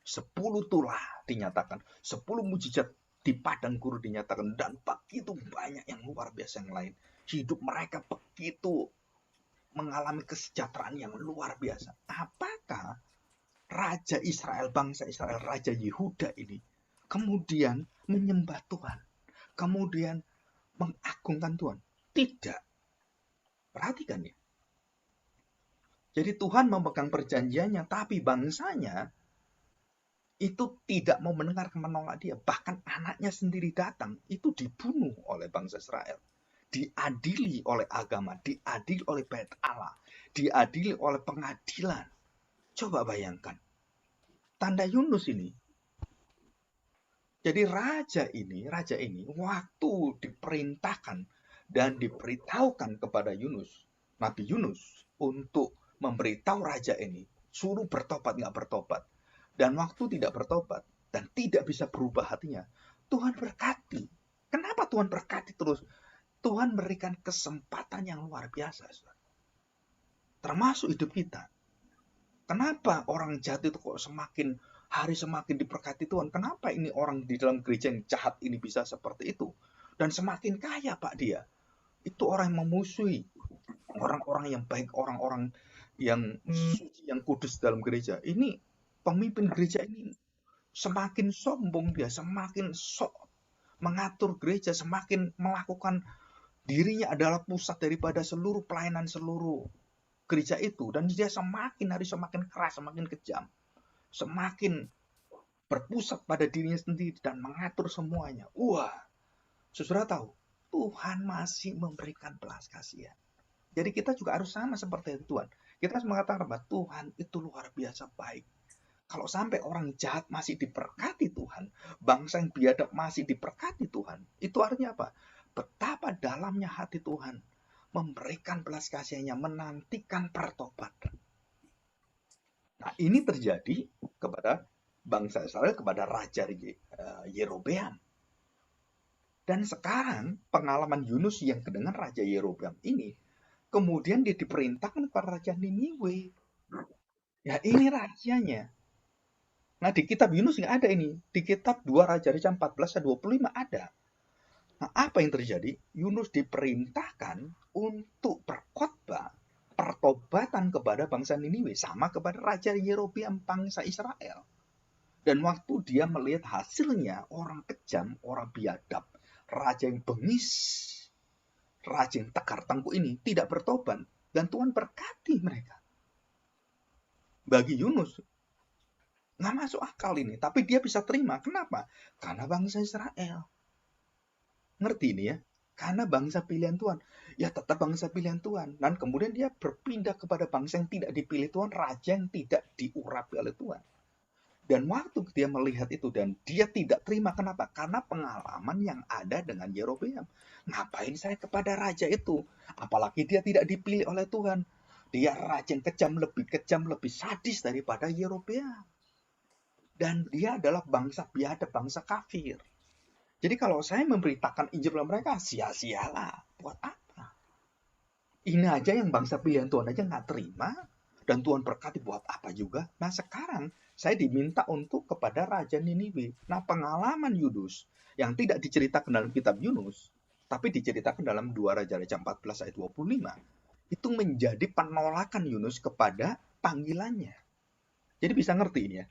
10 tulah dinyatakan, 10 mujizat di padang gurun dinyatakan, dan begitu banyak yang luar biasa yang lain. Hidup mereka begitu mengalami kesejahteraan yang luar biasa. Apakah Raja Israel, bangsa Israel, Raja Yehuda ini kemudian menyembah Tuhan, kemudian mengagungkan Tuhan? Tidak. Perhatikan ya. Jadi Tuhan memegang perjanjiannya, tapi bangsanya itu tidak mau mendengar, menolak dia. Bahkan anaknya sendiri datang, itu dibunuh oleh bangsa Israel. Diadili oleh agama, diadili oleh bait Allah, diadili oleh pengadilan. Coba bayangkan. Tanda Yunus ini. Jadi raja ini waktu diperintahkan dan diberitahukan kepada Yunus, Nabi Yunus, untuk memberitahu raja ini, suruh bertobat, nggak bertobat. Dan waktu tidak bertobat dan tidak bisa berubah hatinya, Tuhan berkati. Kenapa Tuhan berkati terus? Tuhan berikan kesempatan yang luar biasa, termasuk hidup kita. Kenapa orang jahat itu kok semakin hari semakin diberkati Tuhan? Kenapa ini orang di dalam gereja yang jahat ini bisa seperti itu? Dan semakin kaya Pak dia. Itu orang yang memusuhi orang-orang yang baik, orang-orang yang suci, yang kudus dalam gereja. Ini pemimpin gereja ini semakin sombong dia, semakin sok mengatur gereja, semakin melakukan dirinya adalah pusat daripada seluruh pelayanan seluruh gereja itu. Dan dia semakin hari semakin keras, semakin kejam, semakin berpusat pada dirinya sendiri dan mengatur semuanya. Wah, saudara tahu, Tuhan masih memberikan belas kasihan. Jadi kita juga harus sama seperti itu Tuhan. Kita harus mengatakan bahwa Tuhan itu luar biasa baik. Kalau sampai orang jahat masih diberkati Tuhan, bangsa yang biadab masih diberkati Tuhan, itu artinya apa? Betapa dalamnya hati Tuhan memberikan belas kasihnya, menantikan pertobatan. Nah, ini terjadi kepada bangsa Israel, kepada Raja Yerobeam. Dan sekarang pengalaman Yunus yang dengan Raja Yerobeam ini, kemudian dia diperintahkan kepada Raja Niniwe. Ya ini rahasianya. Nah di kitab Yunus nggak ada ini. Di kitab 2 Raja-Raja 14-25 ada. Nah apa yang terjadi? Yunus diperintahkan untuk berkhotbah pertobatan kepada bangsa Niniwe. Sama kepada Raja Yerobeam bangsa Israel. Dan waktu dia melihat hasilnya, orang kejam, orang biadab, raja yang bengis, raja yang tegar tengkuk ini tidak bertobat. Dan Tuhan berkati mereka. Bagi Yunus, nggak masuk akal ini. Tapi dia bisa terima. Kenapa? Karena bangsa Israel. Ngerti ini ya? Karena bangsa pilihan Tuhan. Ya tetap bangsa pilihan Tuhan. Dan kemudian dia berpindah kepada bangsa yang tidak dipilih Tuhan. Raja yang tidak diurapi oleh Tuhan. Dan waktu dia melihat itu dan dia tidak terima. Kenapa? Karena pengalaman yang ada dengan Yerobeam. Ngapain saya kepada raja itu? Apalagi dia tidak dipilih oleh Tuhan. Dia raja yang kejam, lebih sadis daripada Yerobeam. Dan dia adalah bangsa biadab, bangsa kafir. Jadi kalau saya memberitakan Injil kepada mereka, sia-sialah. Buat apa? Ini aja yang bangsa pilihan Tuhan aja nggak terima. Dan Tuhan berkati buat apa juga. Nah sekarang saya diminta untuk kepada Raja Niniwe. Nah pengalaman Yunus yang tidak diceritakan dalam kitab Yunus, tapi diceritakan dalam 2 Raja-Raja 14 ayat 25. Itu menjadi penolakan Yunus kepada panggilannya. Jadi bisa ngerti ini ya.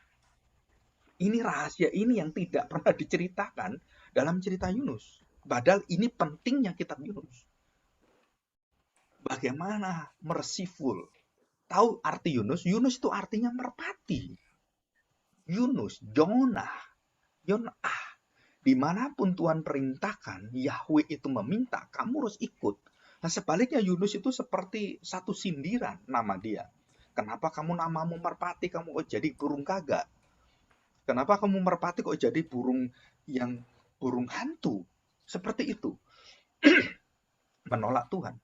Ini rahasia ini yang tidak pernah diceritakan dalam cerita Yunus. Padahal ini pentingnya kitab Yunus. Bagaimana merciful. Tahu arti Yunus? Yunus itu artinya merpati. Yunus, Jonah. Dimanapun Tuhan perintahkan, Yahweh itu meminta, kamu harus ikut. Nah sebaliknya Yunus itu seperti satu sindiran nama dia. Kenapa kamu namamu merpati, kamu kok jadi burung kagak? Kenapa kamu merpati kok jadi burung hantu? Seperti itu. Menolak Tuhan.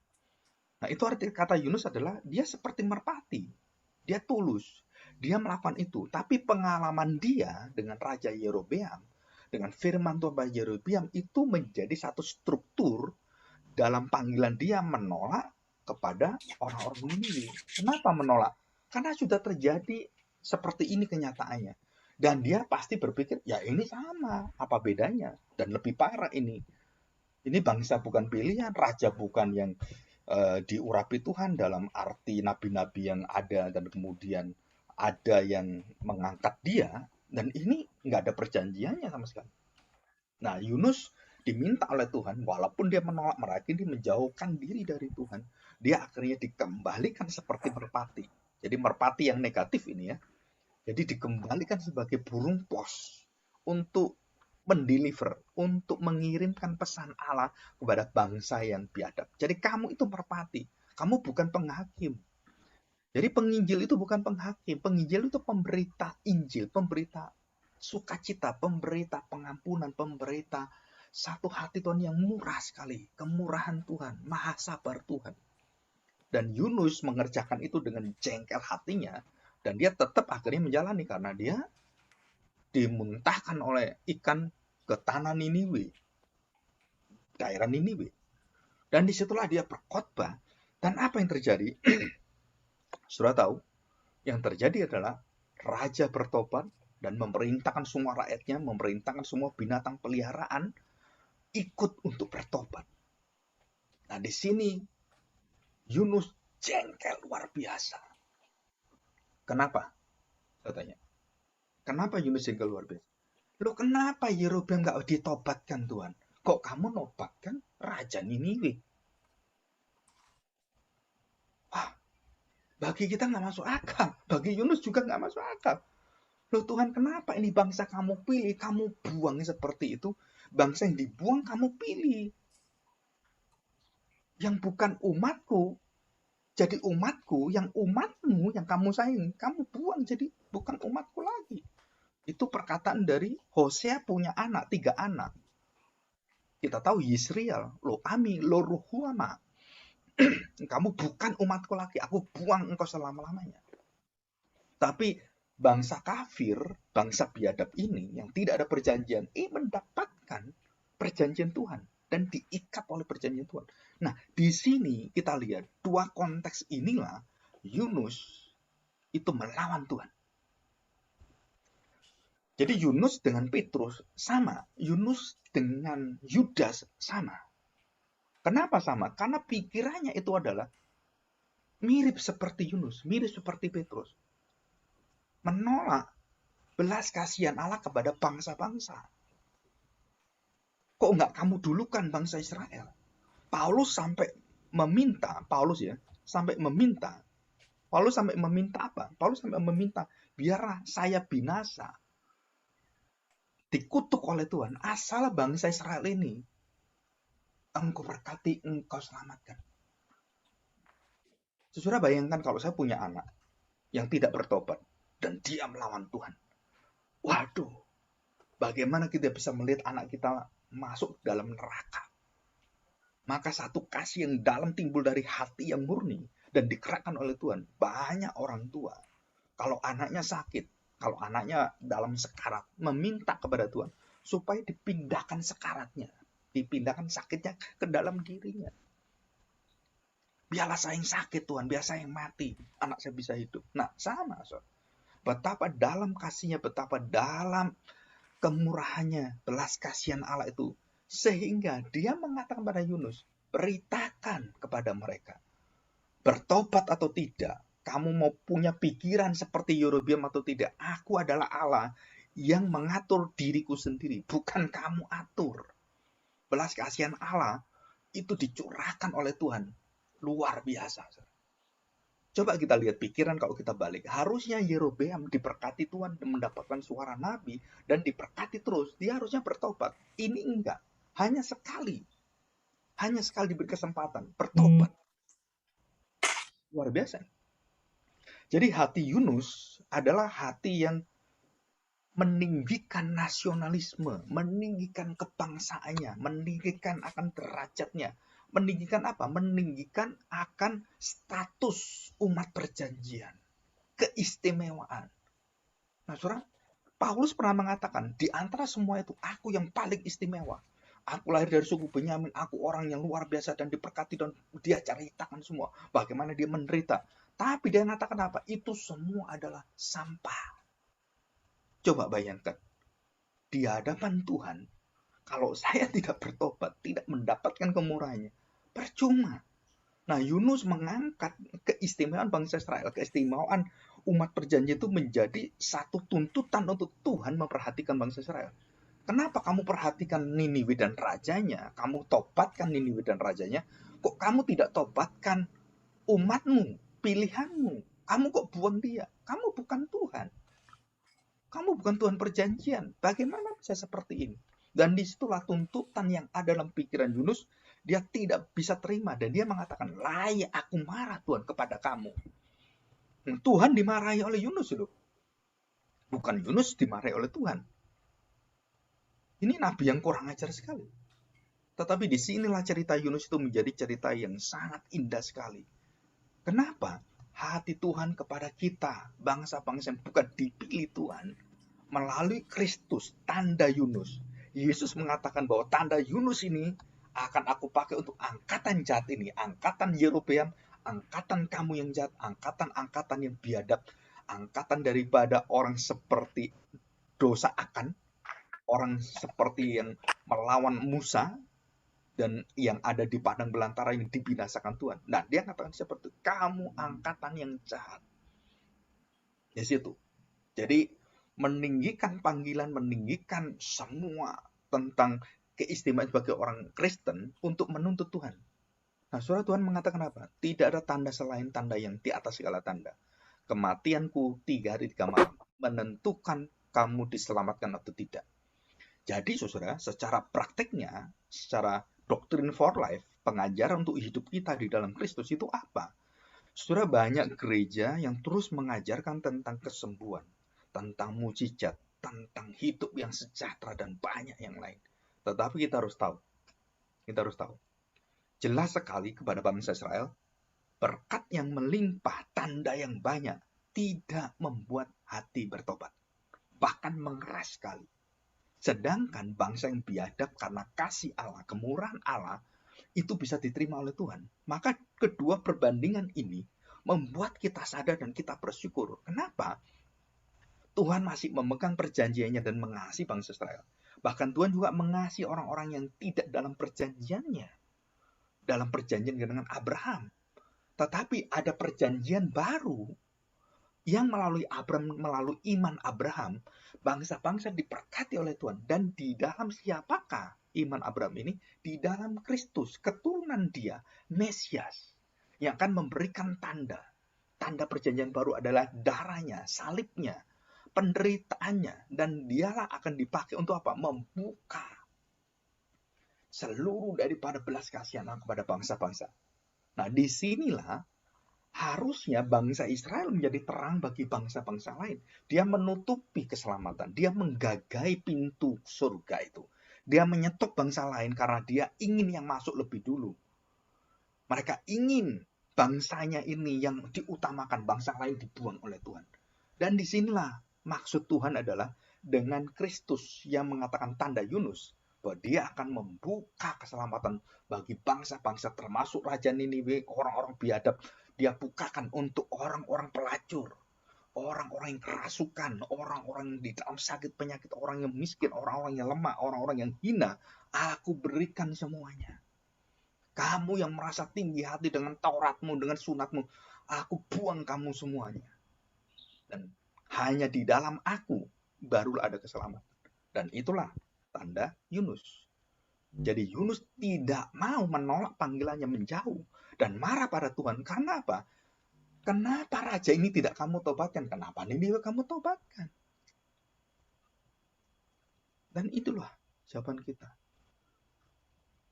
Nah itu arti kata Yunus adalah dia seperti merpati. Dia tulus. Dia melakukan itu. Tapi pengalaman dia dengan Raja Yerobeam, dengan firman Tuhan pada Yerobeam itu menjadi satu struktur dalam panggilan dia menolak kepada orang-orang ini. Kenapa menolak? Karena sudah terjadi seperti ini kenyataannya. Dan dia pasti berpikir, ya ini sama, apa bedanya? Dan lebih parah ini. Ini bangsa bukan pilihan, raja bukan yang diurapi Tuhan dalam arti nabi-nabi yang ada dan kemudian ada yang mengangkat dia, dan ini nggak ada perjanjiannya sama sekali. Nah, Yunus diminta oleh Tuhan, walaupun dia menolak mereka, dia menjauhkan diri dari Tuhan. Dia akhirnya dikembalikan seperti merpati. Jadi merpati yang negatif ini ya. Jadi dikembalikan sebagai burung pos untuk mendeliver, untuk mengirimkan pesan Allah kepada bangsa yang biadab. Jadi kamu itu merpati, kamu bukan penghakim. Jadi penginjil itu bukan penghakim, penginjil itu pemberita Injil, pemberita sukacita, pemberita pengampunan, pemberita satu hati Tuhan yang murah sekali, kemurahan Tuhan, maha sabar Tuhan. Dan Yunus mengerjakan itu dengan jengkel hatinya, dan dia tetap akhirnya menjalani karena dia dimuntahkan oleh ikan ke tanah Niniwe, daerah Niniwe. Dan disitulah dia berkhotbah. Dan apa yang terjadi? Sudah tahu, yang terjadi adalah raja bertobat dan memerintahkan semua rakyatnya, memerintahkan semua binatang peliharaan ikut untuk bertobat. Nah, di sini Yunus jengkel luar biasa. Kenapa? Saya tanya. Kenapa Yunus jengkel luar biasa? Loh, kenapa Yerobeam nggak ditobatkan Tuhan? Kok kamu nobatkan Raja Niniwe? Wah, bagi kita nggak masuk akal. Bagi Yunus juga nggak masuk akal. Loh Tuhan, kenapa ini bangsa kamu pilih, kamu buang seperti itu? Bangsa yang dibuang kamu pilih. Yang bukan umatku, jadi umatku, yang umatmu, yang kamu sayang, kamu buang jadi bukan umatku lagi. Itu perkataan dari Hosea punya anak, 3 anak. Kita tahu Yisrael, lo Ami, lo Ruhuama. Kamu bukan umatku lagi, aku buang engkau selama-lamanya. Tapi bangsa kafir, bangsa biadab ini yang tidak ada perjanjian, mendapatkan perjanjian Tuhan dan diikat oleh perjanjian Tuhan. Nah, di sini kita lihat dua konteks inilah Yunus itu melawan Tuhan. Jadi Yunus dengan Petrus sama, Yunus dengan Yudas sama. Kenapa sama? Karena pikirannya itu adalah mirip seperti Yunus, mirip seperti Petrus. Menolak belas kasihan Allah kepada bangsa-bangsa. Kok enggak kamu dulukan bangsa Israel? Paulus sampai meminta apa? Paulus sampai meminta, biarlah saya binasa, dikutuk oleh Tuhan, asal bangsa Israel ini engkau berkati, engkau selamatkan. Saudara bayangkan kalau saya punya anak yang tidak bertobat dan dia melawan Tuhan. Waduh, bagaimana kita bisa melihat anak kita masuk dalam neraka? Maka satu kasih yang dalam timbul dari hati yang murni dan digerakkan oleh Tuhan. Banyak orang tua, kalau anaknya sakit, kalau anaknya dalam sekarat, meminta kepada Tuhan supaya dipindahkan sekaratnya, dipindahkan sakitnya ke dalam dirinya. Biarlah saya yang sakit Tuhan, biar saya yang mati, anak saya bisa hidup. Nah, sama. Betapa dalam kasihnya, betapa dalam kemurahannya, belas kasihan Allah itu. Sehingga dia mengatakan pada Yunus, beritakan kepada mereka, bertobat atau tidak, kamu mau punya pikiran seperti Yerobeam atau tidak, aku adalah Allah yang mengatur diriku sendiri, bukan kamu atur. Belas kasihan Allah itu dicurahkan oleh Tuhan, luar biasa. Coba kita lihat pikiran kalau kita balik. Harusnya Yerobeam diberkati Tuhan dan mendapatkan suara nabi dan diberkati terus. Dia harusnya bertobat. Ini enggak. Hanya sekali diberi kesempatan bertobat. Luar biasa. Jadi hati Yunus adalah hati yang meninggikan nasionalisme, meninggikan kebangsaannya, meninggikan akan derajatnya. Meninggikan apa? Meninggikan akan status umat perjanjian. Keistimewaan. Nah, saudara, Paulus pernah mengatakan, di antara semua itu, aku yang paling istimewa. Aku lahir dari suku Benyamin, aku orang yang luar biasa dan diberkati, dan dia ceritakan semua bagaimana dia menderita. Tapi dia mengatakan apa? Itu semua adalah sampah. Coba bayangkan, di hadapan Tuhan, kalau saya tidak bertobat, tidak mendapatkan kemurahannya, percuma. Nah, Yunus mengangkat keistimewaan bangsa Israel, keistimewaan umat perjanjian itu menjadi satu tuntutan untuk Tuhan memperhatikan bangsa Israel. Kenapa kamu perhatikan Niniwe dan rajanya? Kamu tobatkan Niniwe dan rajanya. Kok kamu tidak tobatkan umatmu, pilihanmu? Kamu kok buang dia? Kamu bukan Tuhan. Kamu bukan Tuhan perjanjian. Bagaimana bisa seperti ini? Dan disitulah tuntutan yang ada dalam pikiran Yunus. Dia tidak bisa terima. Dan dia mengatakan, layak aku marah Tuhan kepada kamu. Tuhan dimarahi oleh Yunus loh. Bukan Yunus dimarahi oleh Tuhan. Ini nabi yang kurang ajar sekali. Tetapi disinilah cerita Yunus itu menjadi cerita yang sangat indah sekali. Kenapa? Hati Tuhan kepada kita, bangsa-bangsa yang bukan dipilih Tuhan, melalui Kristus, tanda Yunus. Yesus mengatakan bahwa tanda Yunus ini akan aku pakai untuk angkatan jahat ini, angkatan Yerobeam, angkatan kamu yang jahat, angkatan-angkatan yang biadab, angkatan daripada orang seperti dosa akan, orang seperti yang melawan Musa, dan yang ada di padang belantara yang dibinasakan Tuhan. Nah, dia katakan seperti kamu angkatan yang jahat. Di situ. Jadi meninggikan panggilan, meninggikan semua tentang keistimewaan sebagai orang Kristen untuk menuntut Tuhan. Nah, saudara, Tuhan mengatakan apa? Tidak ada tanda selain tanda yang di atas segala tanda. Kematianku 3 hari 3 malam menentukan kamu diselamatkan atau tidak. Jadi, saudara, secara prakteknya, secara doktrin for life, pengajaran untuk hidup kita di dalam Kristus itu apa? Saudara, banyak gereja yang terus mengajarkan tentang kesembuhan, tentang mujizat, tentang hidup yang sejahtera dan banyak yang lain. Tetapi kita harus tahu, jelas sekali kepada bangsa Israel, berkat yang melimpah, tanda yang banyak, tidak membuat hati bertobat. Bahkan mengeras sekali. Sedangkan bangsa yang biadab karena kasih Allah, kemurahan Allah, itu bisa diterima oleh Tuhan. Maka kedua perbandingan ini membuat kita sadar dan kita bersyukur. Kenapa? Tuhan masih memegang perjanjiannya dan mengasihi bangsa Israel. Bahkan Tuhan juga mengasihi orang-orang yang tidak dalam perjanjiannya. Dalam perjanjian dengan Abraham. Tetapi ada perjanjian baru yang melalui iman Abraham, bangsa-bangsa diberkati oleh Tuhan. Dan di dalam siapakah iman Abraham ini? Di dalam Kristus, keturunan dia, Mesias, yang akan memberikan tanda. Tanda perjanjian baru adalah darahnya, salibnya, penderitaannya. Dan dialah akan dipakai untuk apa? Membuka seluruh daripada belas kasihan kepada bangsa-bangsa. Nah, disinilah harusnya bangsa Israel menjadi terang bagi bangsa-bangsa lain. Dia menutupi keselamatan. Dia menggagai pintu surga itu. Dia menyetop bangsa lain karena dia ingin yang masuk lebih dulu. Mereka ingin bangsanya ini yang diutamakan, bangsa lain dibuang oleh Tuhan. Dan disinilah maksud Tuhan adalah dengan Kristus yang mengatakan tanda Yunus, bahwa dia akan membuka keselamatan bagi bangsa-bangsa termasuk Raja Niniwe, orang-orang biadab. Dia bukakan untuk orang-orang pelacur, orang-orang yang kerasukan, orang-orang yang di dalam sakit penyakit, orang yang miskin, orang-orang yang lemah, orang-orang yang hina. Aku berikan semuanya. Kamu yang merasa tinggi hati dengan Tauratmu, dengan sunatmu, aku buang kamu semuanya. Dan hanya di dalam aku barulah ada keselamatan. Dan itulah tanda Yunus. Jadi Yunus tidak mau menolak panggilannya, menjauh dan marah pada Tuhan. Karena apa? Kenapa raja ini tidak kamu tobatkan? Kenapa Niniwe kamu tobatkan? Dan itulah jawaban kita.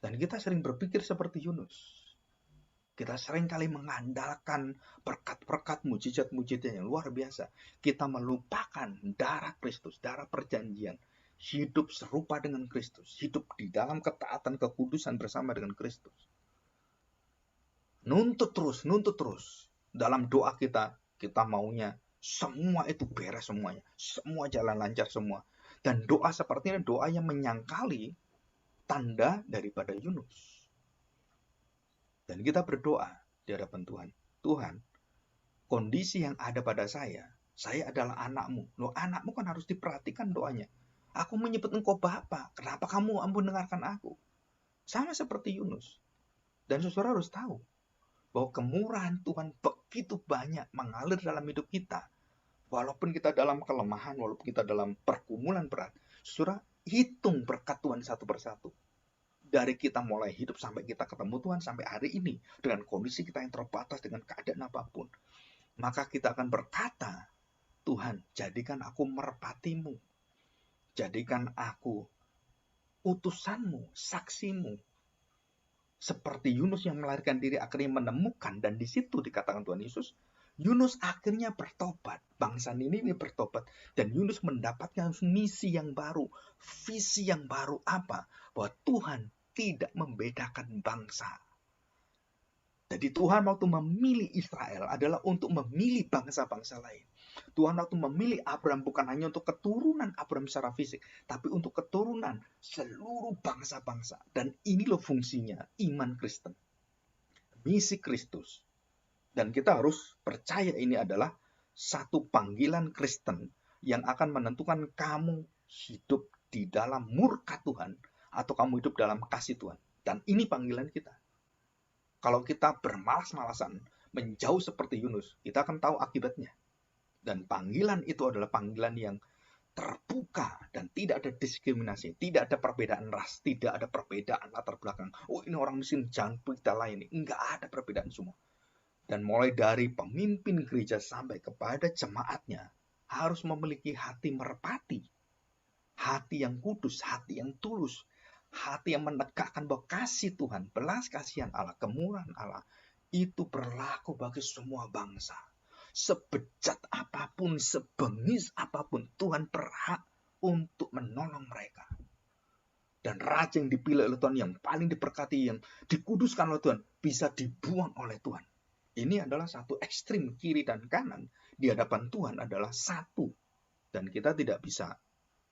Dan kita sering berpikir seperti Yunus. Kita sering kali mengandalkan berkat-berkat mujizat-mujizat yang luar biasa. Kita melupakan darah Kristus, darah perjanjian. Hidup serupa dengan Kristus. Hidup di dalam ketaatan, kekudusan bersama dengan Kristus. Nuntut terus. Dalam doa kita maunya semua itu beres semuanya. Semua jalan lancar semua. Dan doa seperti ini, doa yang menyangkali tanda daripada Yunus. Dan kita berdoa di hadapan Tuhan. Tuhan, kondisi yang ada pada saya adalah anakmu. Loh, anakmu kan harus diperhatikan doanya. Aku menyebut engkau Bapa. Kenapa kamu ampun dengarkan aku? Sama seperti Yunus. Dan saudara harus tahu, bahwa kemurahan Tuhan begitu banyak mengalir dalam hidup kita. Walaupun kita dalam kelemahan, walaupun kita dalam pergumulan berat, saudara, hitung berkat Tuhan satu persatu. Dari kita mulai hidup sampai kita ketemu Tuhan sampai hari ini, dengan kondisi kita yang terbatas, dengan keadaan apapun, maka kita akan berkata, Tuhan, jadikan aku merpatimu, jadikan aku utusanmu, saksimu. Seperti Yunus yang melarikan diri akhirnya menemukan, dan di situ dikatakan Tuhan Yesus, Yunus akhirnya bertobat, bangsa Niniwe bertobat, dan Yunus mendapatkan misi yang baru, visi yang baru apa? Bahwa Tuhan tidak membedakan bangsa. Jadi Tuhan waktu memilih Israel adalah untuk memilih bangsa-bangsa lain. Tuhan waktu memilih Abraham bukan hanya untuk keturunan Abraham secara fisik, tapi untuk keturunan seluruh bangsa-bangsa. Dan ini loh fungsinya iman Kristen, misi Kristus. Dan kita harus percaya ini adalah satu panggilan Kristen yang akan menentukan kamu hidup di dalam murka Tuhan atau kamu hidup dalam kasih Tuhan. Dan ini panggilan kita. Kalau kita bermalas-malasan menjauh seperti Yunus, kita akan tahu akibatnya. Dan panggilan itu adalah panggilan yang terbuka dan tidak ada diskriminasi, tidak ada perbedaan ras, tidak ada perbedaan latar belakang. Oh, ini orang miskin, jangan kita layani. Enggak ada perbedaan semua. Dan mulai dari pemimpin gereja sampai kepada jemaatnya harus memiliki hati merpati, hati yang kudus, hati yang tulus, hati yang menegakkan bahwa kasih Tuhan, belas kasihan Allah, kemurahan Allah itu berlaku bagi semua bangsa. Sebejat apapun, sebengis apapun, Tuhan berhak untuk menolong mereka. Dan raja yang dipilih oleh Tuhan, yang paling diberkati, yang dikuduskan oleh Tuhan, bisa dibuang oleh Tuhan. Ini adalah satu ekstrim kiri dan kanan. Di hadapan Tuhan adalah satu. Dan kita tidak bisa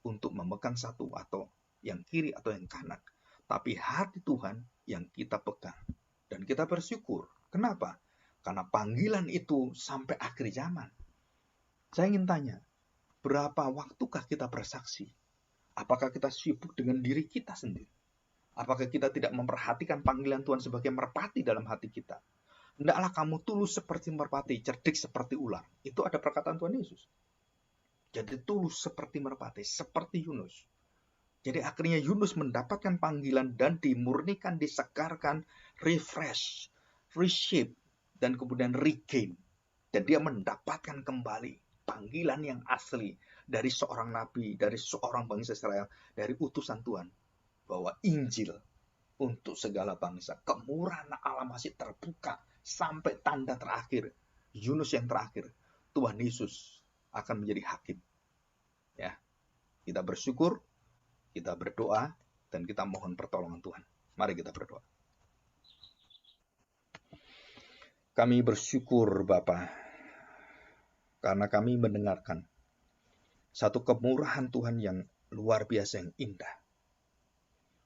untuk memegang satu atau yang kiri atau yang kanan. Tapi hati Tuhan yang kita pegang. Dan kita bersyukur. Kenapa? Karena panggilan itu sampai akhir zaman. Saya ingin tanya, berapa waktukah kita bersaksi? Apakah kita sibuk dengan diri kita sendiri? Apakah kita tidak memperhatikan panggilan Tuhan sebagai merpati dalam hati kita? Hendaklah kamu tulus seperti merpati, cerdik seperti ular. Itu ada perkataan Tuhan Yesus. Jadi tulus seperti merpati, seperti Yunus. Jadi akhirnya Yunus mendapatkan panggilan dan dimurnikan, disegarkan, refresh, reshape, dan kemudian regain. Dan dia mendapatkan kembali panggilan yang asli dari seorang nabi, dari seorang bangsa Israel, dari utusan Tuhan. Bahwa Injil untuk segala bangsa, kemurahan Allah masih terbuka sampai tanda terakhir. Yunus yang terakhir, Tuhan Yesus akan menjadi hakim. Ya, kita bersyukur, kita berdoa, dan kita mohon pertolongan Tuhan. Mari kita berdoa. Kami bersyukur Bapa, karena kami mendengarkan satu kemurahan Tuhan yang luar biasa, yang indah.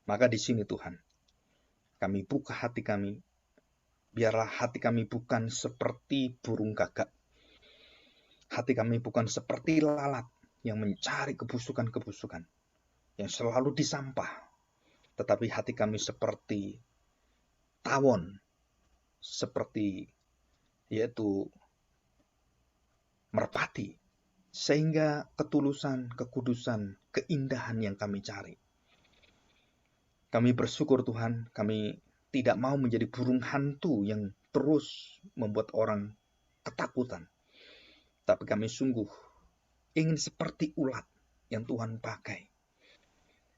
Maka di sini Tuhan, kami buka hati kami, biarlah hati kami bukan seperti burung gagak. Hati kami bukan seperti lalat yang mencari kebusukan-kebusukan, yang selalu disampah. Tetapi hati kami seperti tawon, seperti yaitu merpati, sehingga ketulusan, kekudusan, keindahan yang kami cari. Kami bersyukur Tuhan, kami tidak mau menjadi burung hantu yang terus membuat orang ketakutan. Tapi kami sungguh ingin seperti ulat yang Tuhan pakai.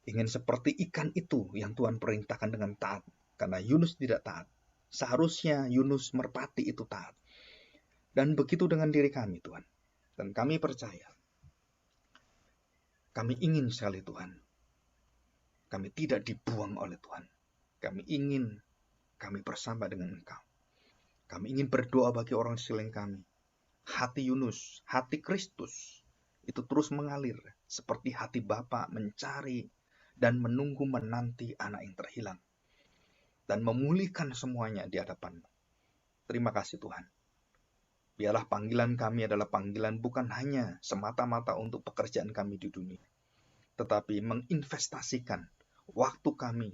Ingin seperti ikan itu yang Tuhan perintahkan dengan taat. Karena Yunus tidak taat. Seharusnya Yunus merpati itu taat. Dan begitu dengan diri kami Tuhan. Dan kami percaya. Kami ingin sekali Tuhan. Kami tidak dibuang oleh Tuhan. Kami ingin kami bersama dengan Engkau. Kami ingin berdoa bagi orang sekeliling kami. Hati Yunus, hati Kristus itu terus mengalir. Seperti hati Bapa mencari dan menunggu menanti anak yang terhilang. Dan memulihkan semuanya di hadapan-Mu. Terima kasih Tuhan. Biarlah panggilan kami adalah panggilan bukan hanya semata-mata untuk pekerjaan kami di dunia, tetapi menginvestasikan waktu kami,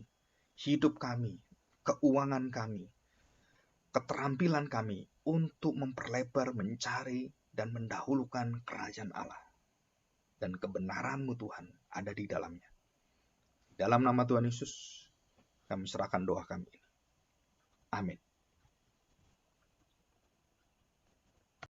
hidup kami, keuangan kami, keterampilan kami untuk memperlebar, mencari, dan mendahulukan kerajaan Allah. Dan kebenaran-Mu Tuhan ada di dalamnya. Dalam nama Tuhan Yesus, kami serahkan doa kami. Amin.